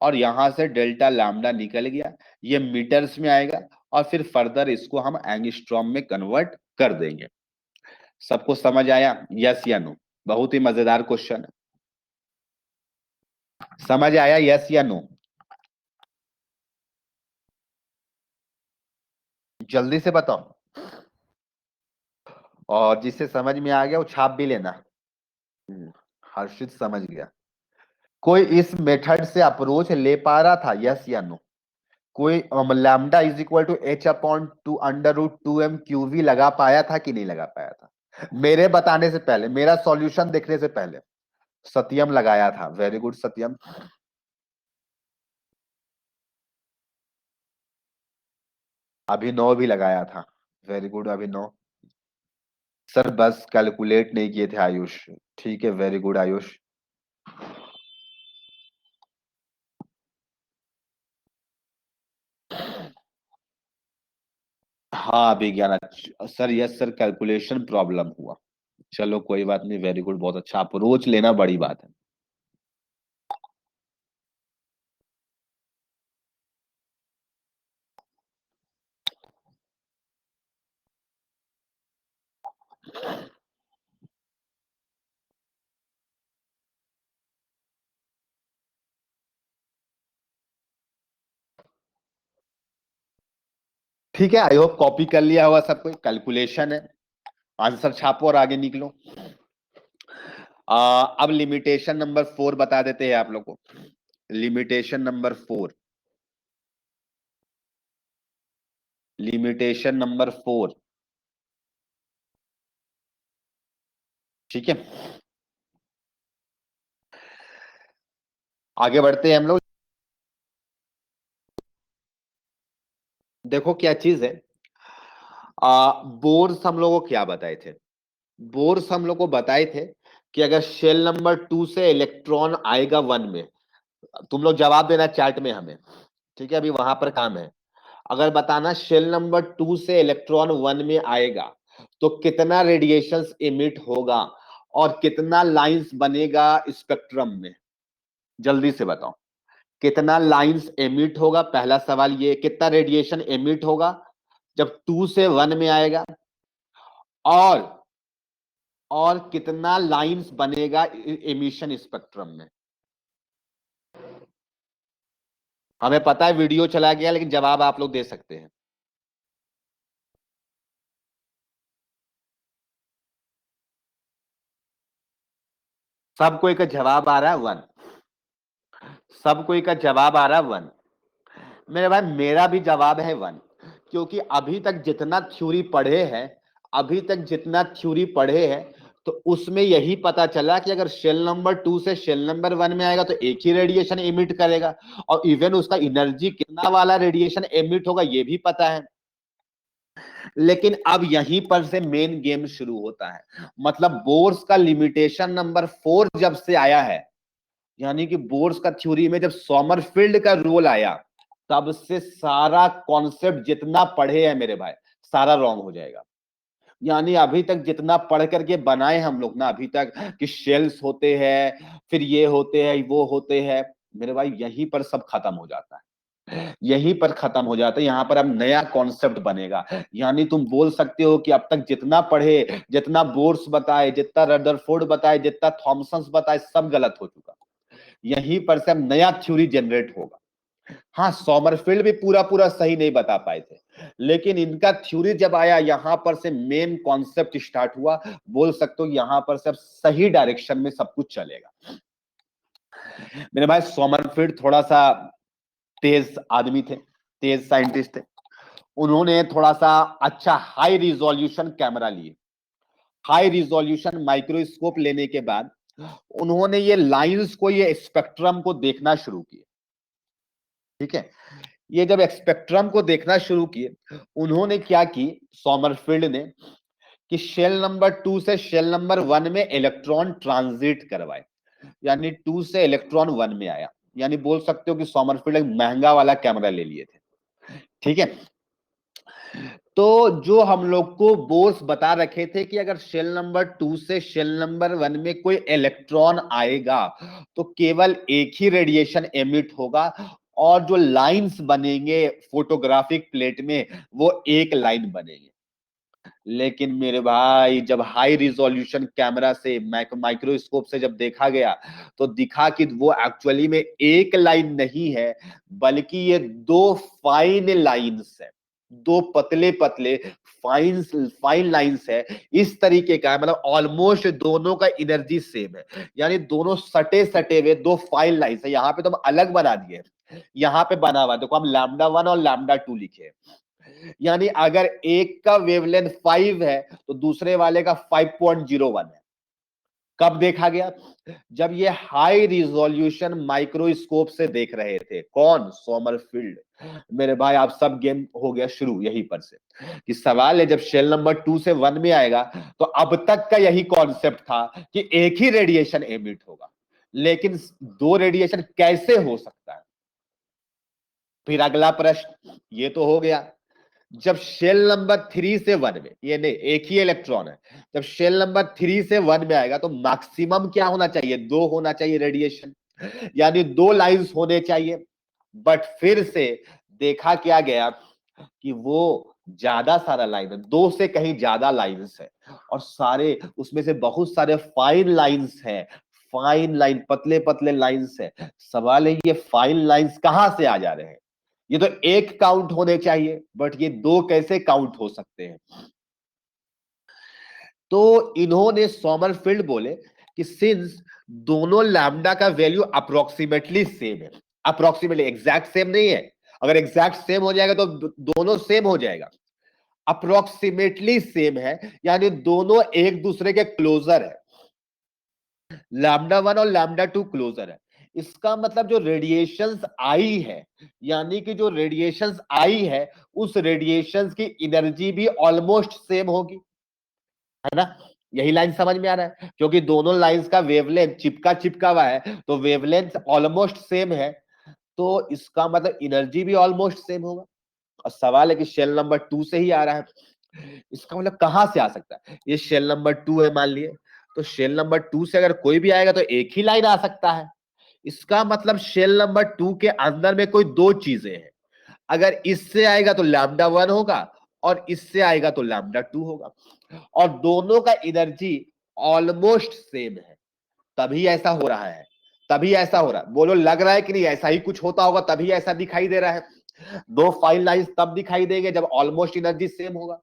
और यहां से डेल्टा लैम्डा निकल गया, ये मीटर्स में आएगा, और फिर फर्दर इसको हम एंगस्ट्रॉम में कन्वर्ट कर देंगे। सबको समझ आया, यस या नो? बहुत ही मजेदार क्वेश्चन है, समझ आया यस या नो? जल्दी से बताओ, और जिससे समझ में आ गया वो छाप भी लेना। हर्षित समझ गया। कोई इस मेथड से अप्रोच ले पा रहा था, यस या नो? कोई lambda is equal to h upon 2 under root 2m q v लगा पाया था कि नहीं लगा पाया था? मेरे बताने से पहले, मेरा सॉल्यूशन देखने से पहले सत्यम लगाया था। वेरी गुड सत्यम। अभिनव भी लगाया था, वेरी गुड अभिनव। सर बस कैलकुलेट नहीं किए थे आयुष, ठीक है, वेरी गुड आयुष। हाँ विज्ञान, sir yes sir, calculation problem हुआ। चलो कोई बात नहीं, वेरी गुड, बहुत अच्छा, अप्रोच लेना बड़ी बात है। ठीक है, आई होप कॉपी कर लिया होगा सब कोई। कैलकुलेशन है, आंसर छापो और आगे निकलो। अब लिमिटेशन नंबर 4 बता देते हैं आप लोग को। लिमिटेशन नंबर 4, लिमिटेशन नंबर 4, ठीक है, आगे बढ़ते हैं हम लोग। देखो क्या चीज है, बोर्स हम लोगों को क्या बताए थे? बोर्स हम लोग को बताए थे कि अगर शेल नंबर 2 से इलेक्ट्रॉन आएगा 1 में, तुम लोग जवाब देना चैट में हमें, ठीक है, अभी वहां पर काम है। अगर बताना शेल नंबर 2 से इलेक्ट्रॉन 1 में आएगा तो कितना रेडिएशन इमिट होगा और कितना लाइंस बनेगा स्पेक्ट्रम में, जल्दी से बताओ। कितना लाइंस एमिट होगा, पहला सवाल ये, कितना रेडिएशन एमिट होगा जब 2 से 1 में आएगा, और कितना लाइंस बनेगा एमिशन स्पेक्ट्रम में। हमें पता है वीडियो चला गया, लेकिन जवाब आप लोग दे सकते हैं। सब कोई का जवाब आ रहा है 1, सब कोई का जवाब आ रहा है 1। मेरे भाई मेरा भी जवाब है 1, क्योंकि अभी तक जितना थ्योरी पढ़े हैं, अभी तक जितना थ्योरी पढ़े हैं, तो उसमें यही पता चला कि अगर शेल नंबर 2 से शेल नंबर 1 में आएगा तो एक ही रेडिएशन एमिट करेगा, और इवन उसका एनर्जी कितना वाला रेडिएशन एमिट होगा ये भी पता है। लेकिन अब यहीं पर से मेन गेम शुरू होता है। मतलब बोर्स का लिमिटेशन नंबर 4 जब से आया है, यानी कि बोर्स का थ्योरी में जब सोमरफील्ड का रोल आया, तब से सारा कॉन्सेप्ट जितना पढ़े हैं मेरे भाई, सारा रॉन्ग हो जाएगा। यानी अभी तक जितना पढ़ करके बनाए हम लोग ना अभी तक, कि शेल्स होते हैं, फिर ये होते हैं, वो होते हैं, मेरे भाई यहीं पर सब खत्म हो जाता है, यहीं पर खत्म हो जाता है। यहाँ पर अब नया कॉन्सेप्ट बनेगा। यानी तुम बोल सकते हो कि अब तक जितना पढ़े, जितना बोर्स बताए, जितना रदरफोर्ड बताए, जितना थॉमसन बताए, सब गलत हो चुका। यहीं पर से अब नया थ्योरी जनरेट होगा। हाँ, सोमरफील्ड भी पूरा पूरा सही नहीं बता पाए थे, लेकिन इनका थ्योरी जब आया, यहां पर से मेन कॉन्सेप्ट स्टार्ट हुआ। बोल सकते हो यहां पर से अब सही डायरेक्शन में सब कुछ चलेगा। मेरे भाई सोमरफील्ड थोड़ा सा तेज आदमी थे, तेज साइंटिस्ट थे। उन्होंने थोड़ा सा अच्छा हाई रिजोल्यूशन कैमरा लिए। हाई रिजोल्यूशन माइक्रोस्कोप लेने के बाद उन्होंने ये लाइंस को, ये स्पेक्ट्रम को देखना शुरू किया। ठीक है, ये जब स्पेक्ट्रम को देखना शुरू किए, उन्होंने क्या की, सोमरफील्ड ने, कि शेल नंबर 2 से शेल नंबर 1 में इलेक्ट्रॉन ट्रांजिट करवाए, यानी 2 से इलेक्ट्रॉन 1 में आया। यानी बोल सकते हो कि सोमरफील्ड एक महंगा वाला कैमरा ले लिए थे। ठीक है, तो जो हम लोग को बोर्स बता रखे थे कि अगर शेल नंबर 2 से शेल नंबर 1 में कोई इलेक्ट्रॉन आएगा तो केवल एक ही रेडिएशन एमिट होगा, और जो लाइंस बनेंगे फोटोग्राफिक प्लेट में वो एक लाइन बनेंगे। लेकिन मेरे भाई, जब हाई रिजोल्यूशन कैमरा से, माइक्रोस्कोप से जब देखा गया, तो दिखा कि वो एक्चुअली में एक लाइन नहीं है, बल्कि ये दो फाइन लाइंस है, दो पतले पतले फाइन लाइंस है। इस तरीके का, मतलब ऑलमोस्ट दोनों का एनर्जी सेम है, यानी दोनों सटे सटे हुए दो फाइन लाइंस है। यहाँ पे तो हम अलग बना दिए, यहाँ पे बना हुआ देखो, हम λ1 और λ2 लिखे, यानी अगर एक का वेवलेंथ 5 है तो दूसरे वाले का 5.01 है। कब देखा गया? जब ये हाई रिजोल्यूशन माइक्रोस्कोप से देख रहे थे। कौन? सोमरफील्ड। मेरे भाई, आप सब गेम हो गया शुरू यहीं पर से, कि सवाल है जब शेल नंबर 2 से 1 में आएगा तो अब तक का यही कॉन्सेप्ट था कि एक ही रेडिएशन एमिट होगा, लेकिन दो रेडिएशन कैसे हो सकता है? फिर अगला प्रश्न ये तो हो गया, जब शेल नंबर 3 से 1 में, ये नहीं, एक ही इलेक्ट्रॉन है, जब शेल नंबर 3 से 1 में आएगा तो मैक्सिमम क्या होना चाहिए? 2 होना चाहिए रेडिएशन, यानी 2 लाइंस होने चाहिए। बट फिर से देखा क्या गया कि वो ज्यादा सारा लाइन है, 2 से कहीं ज्यादा लाइंस है, और सारे उसमें से बहुत सारे फाइन लाइंस हैं, फाइन लाइन, पतले पतले लाइंस है। सवाल है, ये फाइन लाइंस कहां से आ जा रहे हैं? ये तो एक काउंट होने चाहिए, बट ये 2 कैसे काउंट हो सकते हैं? तो इन्होंने, सोमरफील्ड बोले कि सिंस दोनों लैम्डा का वैल्यू अप्रोक्सीमेटली सेम है, अप्रोक्सीमेटली, एग्जैक्ट सेम नहीं है, अगर एग्जैक्ट सेम हो जाएगा तो दोनों सेम हो जाएगा, अप्रोक्सीमेटली सेम है, यानी दोनों एक दूसरे के क्लोजर है, λ1 और λ2 क्लोजर है। इसका मतलब जो रेडिएशंस आई है, यानी कि जो रेडिएशंस आई है, उस रेडिएशंस की एनर्जी भी ऑलमोस्ट सेम होगी, है ना? यही लाइन समझ में आ रहा है, क्योंकि दोनों लाइंस का वेवलेंथ चिपका चिपका हुआ है, तो वेवलेंथ ऑलमोस्ट सेम है, तो इसका मतलब एनर्जी भी ऑलमोस्ट सेम होगा। और सवाल है कि शेल नंबर 2 से ही आ रहा है, इसका मतलब कहां से आ सकता है? ये शेल नंबर 2 है मान लिए, तो शेल नंबर 2 से अगर कोई भी आएगा तो एक ही लाइन आ सकता है। इसका मतलब शेल नंबर 2 के अंदर में कोई दो चीजें हैं, अगर इससे आएगा तो λ1 होगा, और इससे आएगा तो λ2 होगा, और दोनों का एनर्जी ऑलमोस्ट सेम है, तभी ऐसा हो रहा है, तभी ऐसा हो रहा है। बोलो, लग रहा है कि नहीं ऐसा ही कुछ होता होगा, तभी ऐसा दिखाई दे रहा है? दो फाइन लाइंस तब दिखाई देंगे जब ऑलमोस्ट एनर्जी सेम होगा,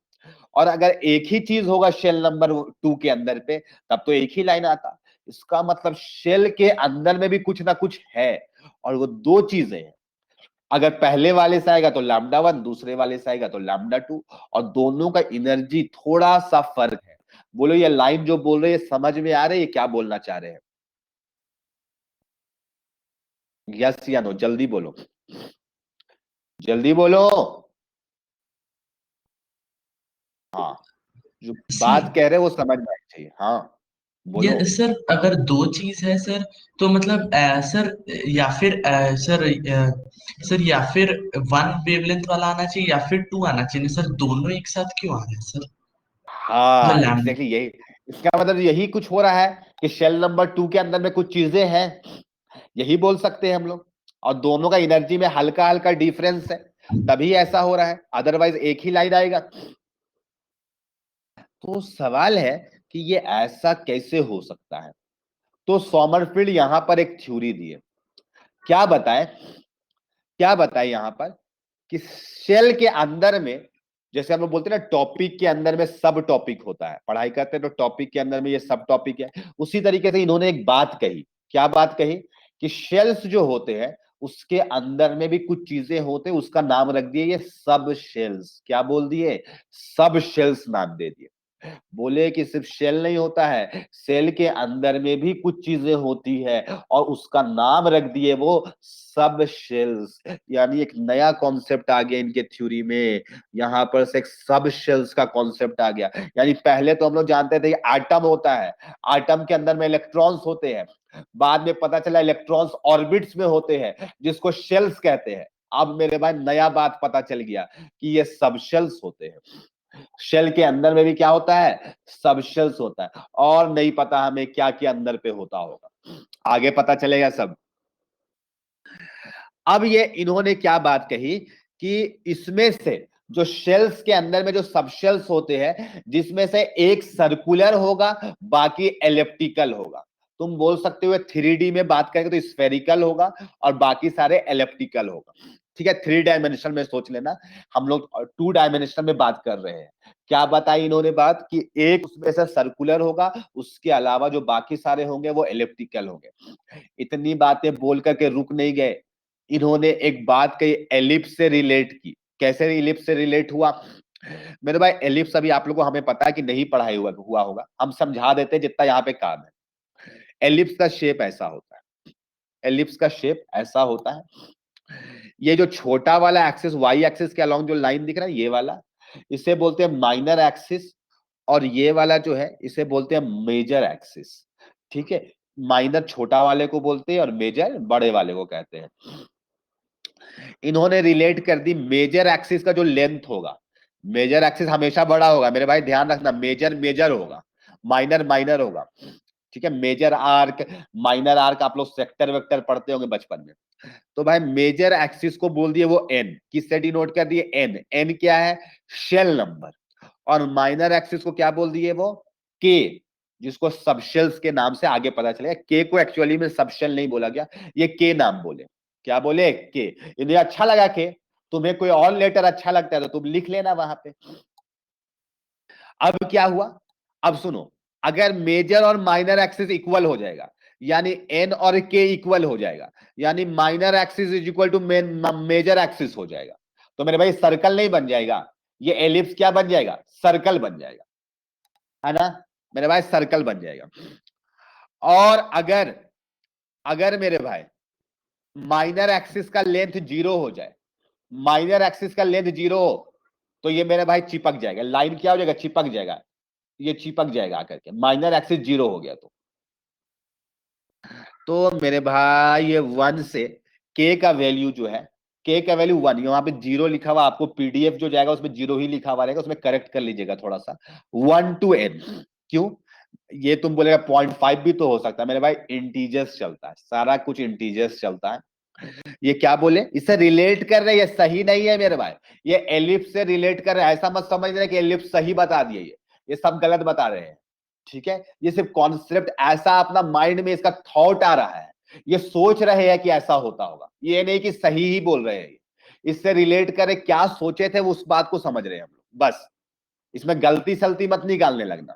और अगर एक ही चीज होगा शेल नंबर 2 के अंदर पे, तब तो एक ही लाइन आता। इसका मतलब शेल के अंदर में भी कुछ ना कुछ है, और वो दो चीजें हैं, अगर पहले वाले से आएगा तो λ1, दूसरे वाले से आएगा तो λ2, और दोनों का एनर्जी थोड़ा सा फर्क है। बोलो, ये लाइन जो बोल रहे हैं समझ में आ रही है? क्या बोलना चाह रहे हैं? यस या नो? जल्दी बोलो, जल्दी बोलो। हाँ, जो बात कह रहे हैं वो समझ में आनी चाहिए। हाँ बोलो। ये सर, अगर दो चीज है सर, तो मतलब सर, या फिर सर, या फिर वन वेवलेंथ वाला आना चाहिए या फिर टू आना चाहिए सर, दोनों एक साथ क्यों आ रहे हैं सर? हाँ, मतलब लैम्डा। एग्जैक्टली यही, इसका मतलब यही कुछ हो रहा है कि शेल नंबर 2 के अंदर में कुछ चीजें हैं, यही बोल सकते हैं हम लोग, और दोनों का एनर्जी में हल्का हल्का डिफरेंस है, तभी ऐसा हो रहा है, अदरवाइज एक ही लाइन आएगा। तो सवाल है कि ये ऐसा कैसे हो सकता है? तो सोमरफील्ड यहां पर एक थ्योरी दी है। क्या बताए, क्या बताए यहां पर, कि सेल के अंदर में, जैसे हम लोग बोलते हैं ना, टॉपिक के अंदर में सब टॉपिक होता है, पढ़ाई करते हैं तो टॉपिक के अंदर में ये सब टॉपिक है, उसी तरीके से इन्होंने एक बात कही। क्या बात कही? कि शेल्स जो होते हैं उसके अंदर में भी कुछ चीजें होते हैं, उसका नाम रख दिए ये सब शेल्स। क्या बोल दिए? सब शेल्स नाम दे दिए। बोले कि सिर्फ शेल नहीं होता है, सेल के अंदर में भी कुछ चीजें होती है और उसका नाम रख दिए वो सब शेल्स। यानी एक नया कॉन्सेप्ट आ गया इनके थ्योरी में, यहां पर से एक सब शेल्स का कॉन्सेप्ट आ गया। यानी पहले तो हम लोग जानते थे कि एटम होता है, एटम के अंदर में इलेक्ट्रॉन्स होते हैं, बाद में पता चला इलेक्ट्रॉन्स ऑर्बिट्स में होते हैं जिसको शेल्स कहते हैं। अब मेरे भाई नया बात पता चल गया कि ये सब शेल्स होते हैं। शेल के अंदर में भी क्या होता है, सब शेल्स होता है, और नहीं पता हमें क्या क्या अंदर पे होता होगा, आगे पता चलेगा सब। अब ये इन्होंने क्या बात कही कि इसमें से जो शेल्स के अंदर में जो सब शेल्स होते हैं, जिसमें से एक सर्कुलर होगा बाकी एलिप्टिकल होगा। तुम बोल सकते हो 3D में बात करेंगे तो स्फेरिकल होगा और बाकी सारे एलिप्टिकल होगा। ठीक है, 3 डायमेंशनल में सोच लेना, हम लोग 2 डायमेंशनल में बात कर रहे हैं। क्या बताई इन्होंने बात कि एक उसमें से सर्कुलर होगा, उसके अलावा जो बाकी सारे होंगे वो एलिप्टिकल होंगे। इतनी बातें बोल करके रुक नहीं गए, इन्होंने एक बात कही एलिप्स से रिलेट की। कैसे एलिप्स से रिलेट हुआ मेरे भाई? एलिप्स अभी आप लोगों को हमें पता है कि नहीं पढ़ाई हुआ होगा, हम समझा देते जितना यहाँ पे काम है। एलिप्स का शेप ऐसा होता है, एलिप्स का शेप ऐसा होता है, ये जो छोटा वाला एक्सिस वाई एक्सिस के अलोंग जो लाइन दिख रहा है ये वाला, इसे बोलते हैं माइनर एक्सिस, और ये वाला जो है इसे बोलते हैं मेजर एक्सिस। ठीक है, माइनर छोटा वाले को बोलते हैं और मेजर बड़े वाले को कहते हैं। इन्होंने रिलेट कर दी मेजर एक्सिस का जो लेंथ होगा, मेजर एक्सिस हमेशा बड़ा होगा मेरे भाई, ध्यान रखना, मेजर मेजर होगा, माइनर माइनर होगा। ठीक है, मेजर आर्क माइनर आर्क आप लोग सेक्टर वेक्टर पढ़ते होंगे बचपन में। तो भाई मेजर एक्सिस को बोल दिए वो एन, किससे डिनोट कर दिए? एन। एन क्या है? Shell number. और माइनर एक्सिस को क्या बोल दिए वो? के, जिसको सबशेल्स के नाम से आगे पता चलेगा। के को एक्चुअली में सबशेल नहीं बोला गया, ये के नाम बोले। क्या बोले? के। इन्हें अच्छा लगा के, तुम्हें कोई और लेटर अच्छा लगता है तो तुम लिख लेना वहां पे। अब क्या हुआ, अब सुनो, अगर मेजर और माइनर एक्सिस इक्वल हो जाएगा, यानी एन और के इक्वल हो जाएगा, यानी minor axis is equal to major axis हो जाएगा, तो मेरे भाई सर्कल नहीं बन जाएगा, ये एलिप्स क्या बन जाएगा? सर्कल बन जाएगा, है ना मेरे भाई? सर्कल बन जाएगा। और अगर अगर मेरे भाई माइनर एक्सिस का लेंथ 0 हो जाए, माइनर एक्सिस का लेंथ 0 हो, तो ये मेरे भाई चिपक जाएगा, लाइन क्या हो जाएगा? चिपक जाएगा, ये चिपक जाएगा आकर के, माइनर एक्सिस 0 हो गया तो मेरे भाई ये 1 से के का वैल्यू जो है, के का वैल्यू 1, यहाँ पे 0 लिखा हुआ, आपको पीडीएफ जो जाएगा उसमें 0 ही लिखा हुआ रहेगा, उसमें करेक्ट कर लीजिएगा थोड़ा सा। 1 to n, क्यों? ये तुम बोलेगा 0.5 भी तो हो सकता है मेरे भाई, इंटीजर्स चलता है, सारा कुछ इंटीजर्स चलता है। ये क्या बोले? इसे रिलेट कर रहे हैं, ये सही नहीं है मेरे भाई, ये एलिप्स से रिलेट कर रहे हैं, ऐसा मत समझ रहे कि एलिप्स सही बता दिए, ये सब गलत बता रहे हैं। ठीक है, ये सिर्फ कॉन्सेप्ट ऐसा अपना माइंड में इसका थॉट आ रहा है, ये सोच रहे हैं कि ऐसा होता होगा, ये नहीं कि सही ही बोल रहे हैं, इससे रिलेट करे क्या सोचे थे वो उस बात को समझ रहे हैं हम लोग, बस इसमें गलती सलती मत निकालने लगना।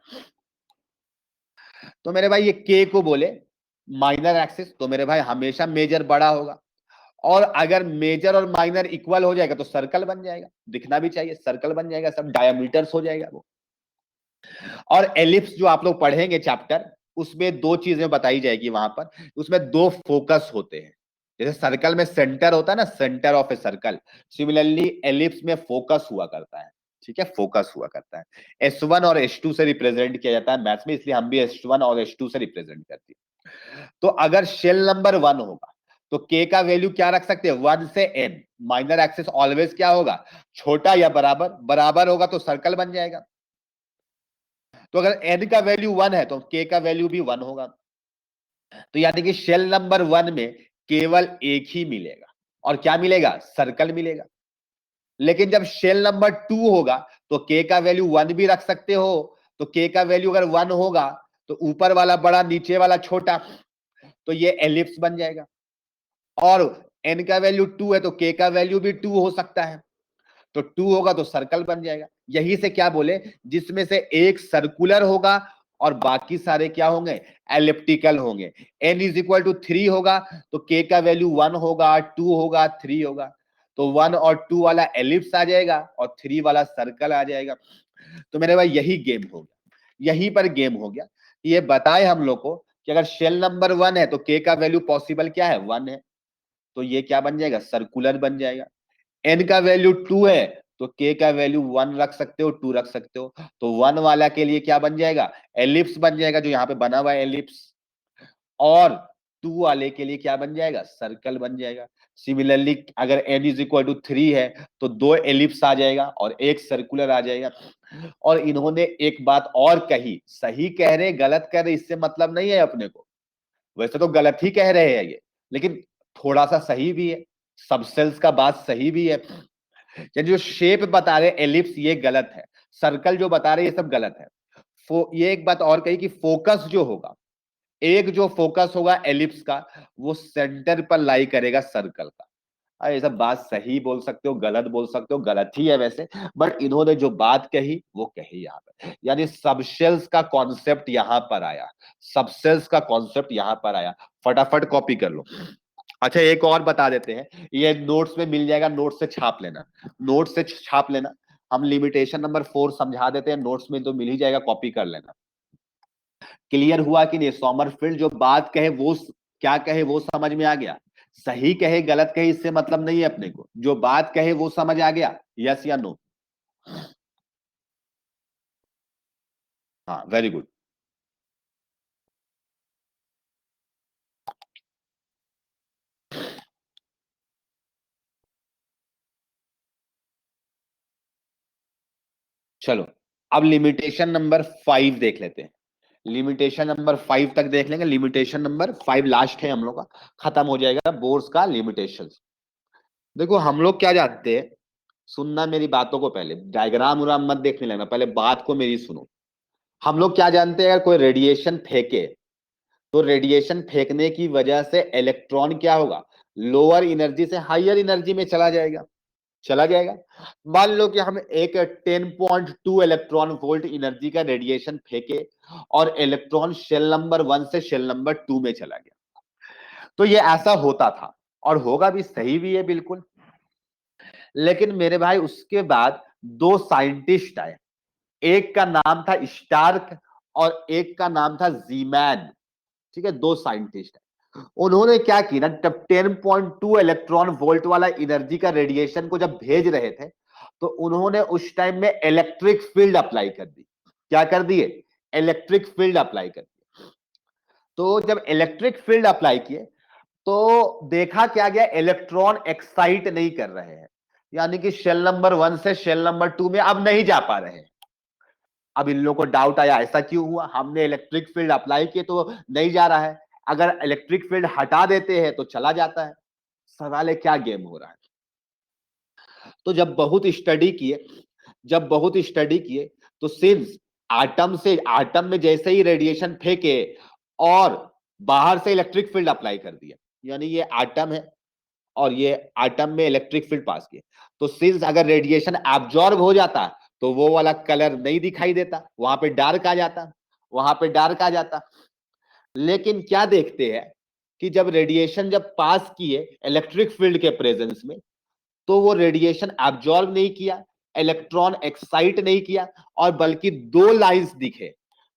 तो मेरे भाई ये के को बोले माइनर एक्सिस, तो मेरे भाई हमेशा मेजर बड़ा होगा, और अगर मेजर और माइनर इक्वल हो जाएगा तो सर्कल बन जाएगा, दिखना भी चाहिए, सर्कल बन जाएगा, सब डायमीटर्स हो जाएगा वो। और एलिप्स जो आप लोग पढ़ेंगे चैप्टर, उसमें 2 चीजें बताई जाएगी वहां पर, उसमें 2 फोकस होते हैं। जैसे सर्कल में सेंटर होता है ना, centre of a circle, similarly ellipse में फोकस हुआ करता है। ठीक है, फोकस हुआ करता है, S1 और S2 से रिप्रेजेंट किया जाता है मैथ्स में, इसलिए हम भी S1 और S2 से रिप्रेजेंट करते हैं। तो अगर शेल नंबर 1 होगा तो के का वैल्यू क्या रख सकते हैं? 1 से n, माइनर एक्सिस ऑलवेज क्या होगा? छोटा या बराबर, बराबर होगा तो सर्कल बन जाएगा। तो अगर n का वैल्यू 1 है तो k का वैल्यू भी 1 होगा, तो यानी कि शेल नंबर 1 में केवल एक ही मिलेगा, और क्या मिलेगा? सर्कल मिलेगा। लेकिन जब शेल नंबर 2 होगा तो k का वैल्यू 1 भी रख सकते हो, तो k का वैल्यू अगर 1 होगा तो ऊपर वाला बड़ा नीचे वाला छोटा, तो ये एलिप्स बन जाएगा। और n का वैल्यू 2 है तो k का वैल्यू भी 2 हो सकता है, तो 2 होगा तो सर्कल बन जाएगा। यही से क्या बोले, जिसमें से एक सर्कुलर होगा और बाकी सारे क्या होंगे? एलिप्टिकल होंगे। n इज इक्वल टू 3 होगा तो k का वैल्यू 1 होगा, 2 होगा, 3 होगा, तो 1 और 2 वाला एलिप्स आ जाएगा और 3 वाला सर्कल आ जाएगा। तो मेरे भाई यही गेम हो गया, यहीं पर गेम हो गया। ये बताए हम लोग को कि अगर शेल नंबर 1 है तो के का वैल्यू पॉसिबल क्या है, 1 है, तो ये क्या बन जाएगा, सर्कुलर बन जाएगा। एन का वैल्यू 2 है तो के का वैल्यू 1 रख सकते हो, 2 रख सकते हो, तो 1 वाला के लिए क्या बन जाएगा, एलिप्स बन जाएगा, जो यहाँ पे बना हुआ है एलिप्स, और 2 वाले के लिए क्या बन जाएगा, सर्कल बन जाएगा। सिमिलरली अगर n इज इक्वल टू 3 है तो 2 एलिप्स आ जाएगा और एक सर्कुलर आ जाएगा। और इन्होंने एक बात और कही, सही कह रहे गलत कह रहे इससे मतलब नहीं है अपने को, वैसे तो गलत ही कह रहे हैं ये, लेकिन थोड़ा सा सही भी है, सबसेल्स का बात सही भी है। जो शेप बता रहे एलिप्स ये गलत है, सर्कल जो बता रहे ये सब गलत है। ये एक बात और कही कि फोकस जो होगा, एक जो फोकस होगा एलिप्स का वो सेंटर पर लाई करेगा सर्कल का। ये सब बात सही बोल सकते हो, गलत बोल सकते हो, गलत ही है वैसे, बट इन्होंने जो बात कही वो कही यहाँ पर, यानी सबसेल्स का कॉन्सेप्ट यहां पर आया, सबसेल्स का कॉन्सेप्ट यहां पर आया। फटाफट कॉपी कर लो। अच्छा एक और बता देते हैं, ये नोट्स में मिल जाएगा, नोट्स से छाप लेना, नोट्स से छाप लेना। हम लिमिटेशन नंबर 4 समझा देते हैं, नोट्स में तो मिल ही जाएगा, कॉपी कर लेना। क्लियर हुआ कि नहीं, सोमरफील्ड जो बात कहे वो क्या कहे वो समझ में आ गया, सही कहे गलत कहे इससे मतलब नहीं है अपने को, जो बात कहे वो समझ आ गया, यस या नो? हाँ वेरी गुड। चलो अब लिमिटेशन नंबर 5 देख लेते हैं, लिमिटेशन नंबर 5 तक देख लेंगे, लिमिटेशन नंबर 5 लास्ट है हम लोग का, खत्म हो जाएगा बोर्ड्स का लिमिटेशन। देखो हम लोग क्या जानते हैं, सुनना मेरी बातों को, पहले डायग्राम उराम मत देखने लगना, पहले बात को मेरी सुनो। हम लोग क्या जानते हैं, अगर कोई रेडिएशन फेंके तो रेडिएशन फेंकने की वजह से इलेक्ट्रॉन क्या होगा, लोअर एनर्जी से हायर एनर्जी में चला जाएगा, चला जाएगा। मान लो कि हम एक 10.2 इलेक्ट्रॉन वोल्ट एनर्जी का रेडिएशन फेंके और इलेक्ट्रॉन शेल नंबर 1 से शेल नंबर 2 में चला गया, तो ये ऐसा होता था और होगा भी, सही भी है बिल्कुल। लेकिन मेरे भाई उसके बाद 2 साइंटिस्ट आए, एक का नाम था स्टार्क और एक का नाम था जीमैन, ठीक है, 2 साइंटिस्ट है। उन्होंने क्या किया, जब 10.2 इलेक्ट्रॉन वोल्ट वाला एनर्जी का रेडिएशन को जब भेज रहे थे तो उन्होंने उस टाइम में इलेक्ट्रिक फील्ड अप्लाई कर दी। क्या कर दिए, इलेक्ट्रिक फील्ड अप्लाई कर दिए। तो जब इलेक्ट्रिक फील्ड अप्लाई किए तो देखा क्या गया, इलेक्ट्रॉन एक्साइट नहीं कर रहे हैं, यानी कि शेल नंबर 1 से शेल नंबर 2 में अब नहीं जा पा रहे हैं। अब इन लोगों को डाउट आया ऐसा क्यों हुआ, हमने इलेक्ट्रिक फील्ड अप्लाई किए तो नहीं जा रहा है, अगर इलेक्ट्रिक फील्ड हटा देते हैं तो चला जाता है। सवाल है क्या गेम हो रहा है। तो जब बहुत स्टडी किए, जब बहुत स्टडी किए तो सिंस आटम में जैसे ही रेडिएशन फेंके और बाहर से इलेक्ट्रिक फील्ड अप्लाई कर दिया, यानी ये आटम है और ये आटम में इलेक्ट्रिक फील्ड पास किए, तो सिंस अगर रेडिएशन एब्जॉर्ब हो जाता तो वो वाला कलर नहीं दिखाई देता, वहां पे डार्क आ जाता, वहां पे डार्क आ जाता। लेकिन क्या देखते हैं कि जब रेडिएशन जब पास किए इलेक्ट्रिक फील्ड के प्रेजेंस में, तो वो रेडिएशन एब्जॉर्ब नहीं किया, इलेक्ट्रॉन एक्साइट नहीं किया, और बल्कि 2 लाइंस दिखे,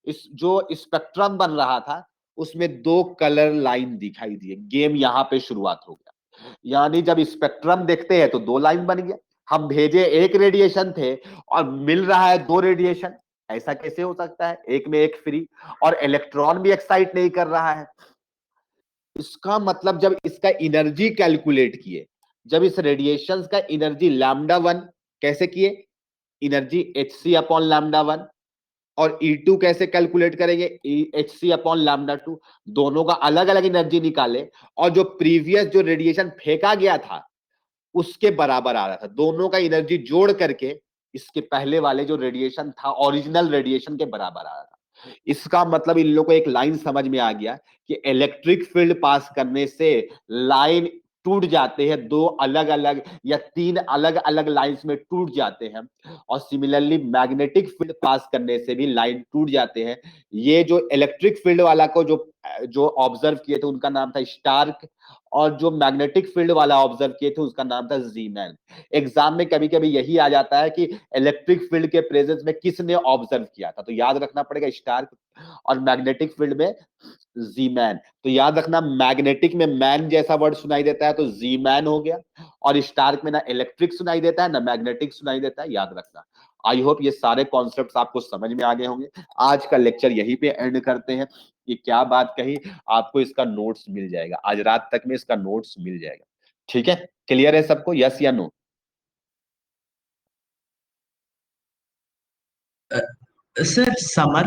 इस जो स्पेक्ट्रम बन रहा था उसमें 2 कलर लाइन दिखाई दिए। गेम यहां पे शुरुआत हो गया, यानी जब स्पेक्ट्रम देखते हैं तो 2 लाइन बन गया, हम भेजे एक रेडिएशन थे और मिल रहा है 2 रेडिएशन, ऐसा कैसे हो सकता है, एक में एक फ्री, और इलेक्ट्रॉन भी एक्साइट नहीं कर रहा है। इसका मतलब जब इसका एनर्जी कैलकुलेट किए, जब इस रेडिएशन का एनर्जी λ1 कैसे किए, एनर्जी hc अपॉन λ1, और E2 कैसे कैलकुलेट करेंगे, hc अपॉन λ2, दोनों का अलग अलग एनर्जी निकाले और जो प्रीवियस जो रेडिएशन फेंका गया था उसके बराबर आ रहा था, दोनों का एनर्जी जोड़ करके इसके पहले वाले जो रेडिएशन था ओरिजिनल रेडिएशन के बराबर आ रहा था। इसका मतलब इन लोगों को एक लाइन समझ में आ गया कि इलेक्ट्रिक फील्ड पास करने से लाइन टूट जाते हैं, 2 अलग अलग या 3 अलग अलग लाइंस में टूट जाते हैं, और सिमिलरली मैग्नेटिक फील्ड पास करने से भी लाइन टूट जाते हैं। ये जो इलेक्ट्रिक फील्ड वाला को जो जो ऑब्जर्व किए थे उनका नाम था स्टार्क, और जो मैग्नेटिक फील्ड वाला ऑब्जर्व किए थे उसका नाम था जीमैन। एग्जाम में कभी कभी यही आ जाता है कि इलेक्ट्रिक फील्ड के प्रेजेंस में किसने ऑब्जर्व किया था, तो याद रखना पड़ेगा स्टार्क, और मैग्नेटिक फील्ड में जीमैन। तो याद रखना, मैग्नेटिक में मैन जैसा वर्ड सुनाई देता है तो जीमैन हो गया, और स्टार्क में ना इलेक्ट्रिक सुनाई देता है ना मैग्नेटिक सुनाई देता है, याद रखना। आई होप ये सारे कॉन्सेप्ट्स आपको समझ में आ गए होंगे। आज का लेक्चर यहीं पे एंड करते हैं। ये क्या बात कही, आपको इसका नोट्स मिल जाएगा, आज रात तक में इसका नोट्स मिल जाएगा। ठीक है, क्लियर है सबको, यस या नो? Sir summer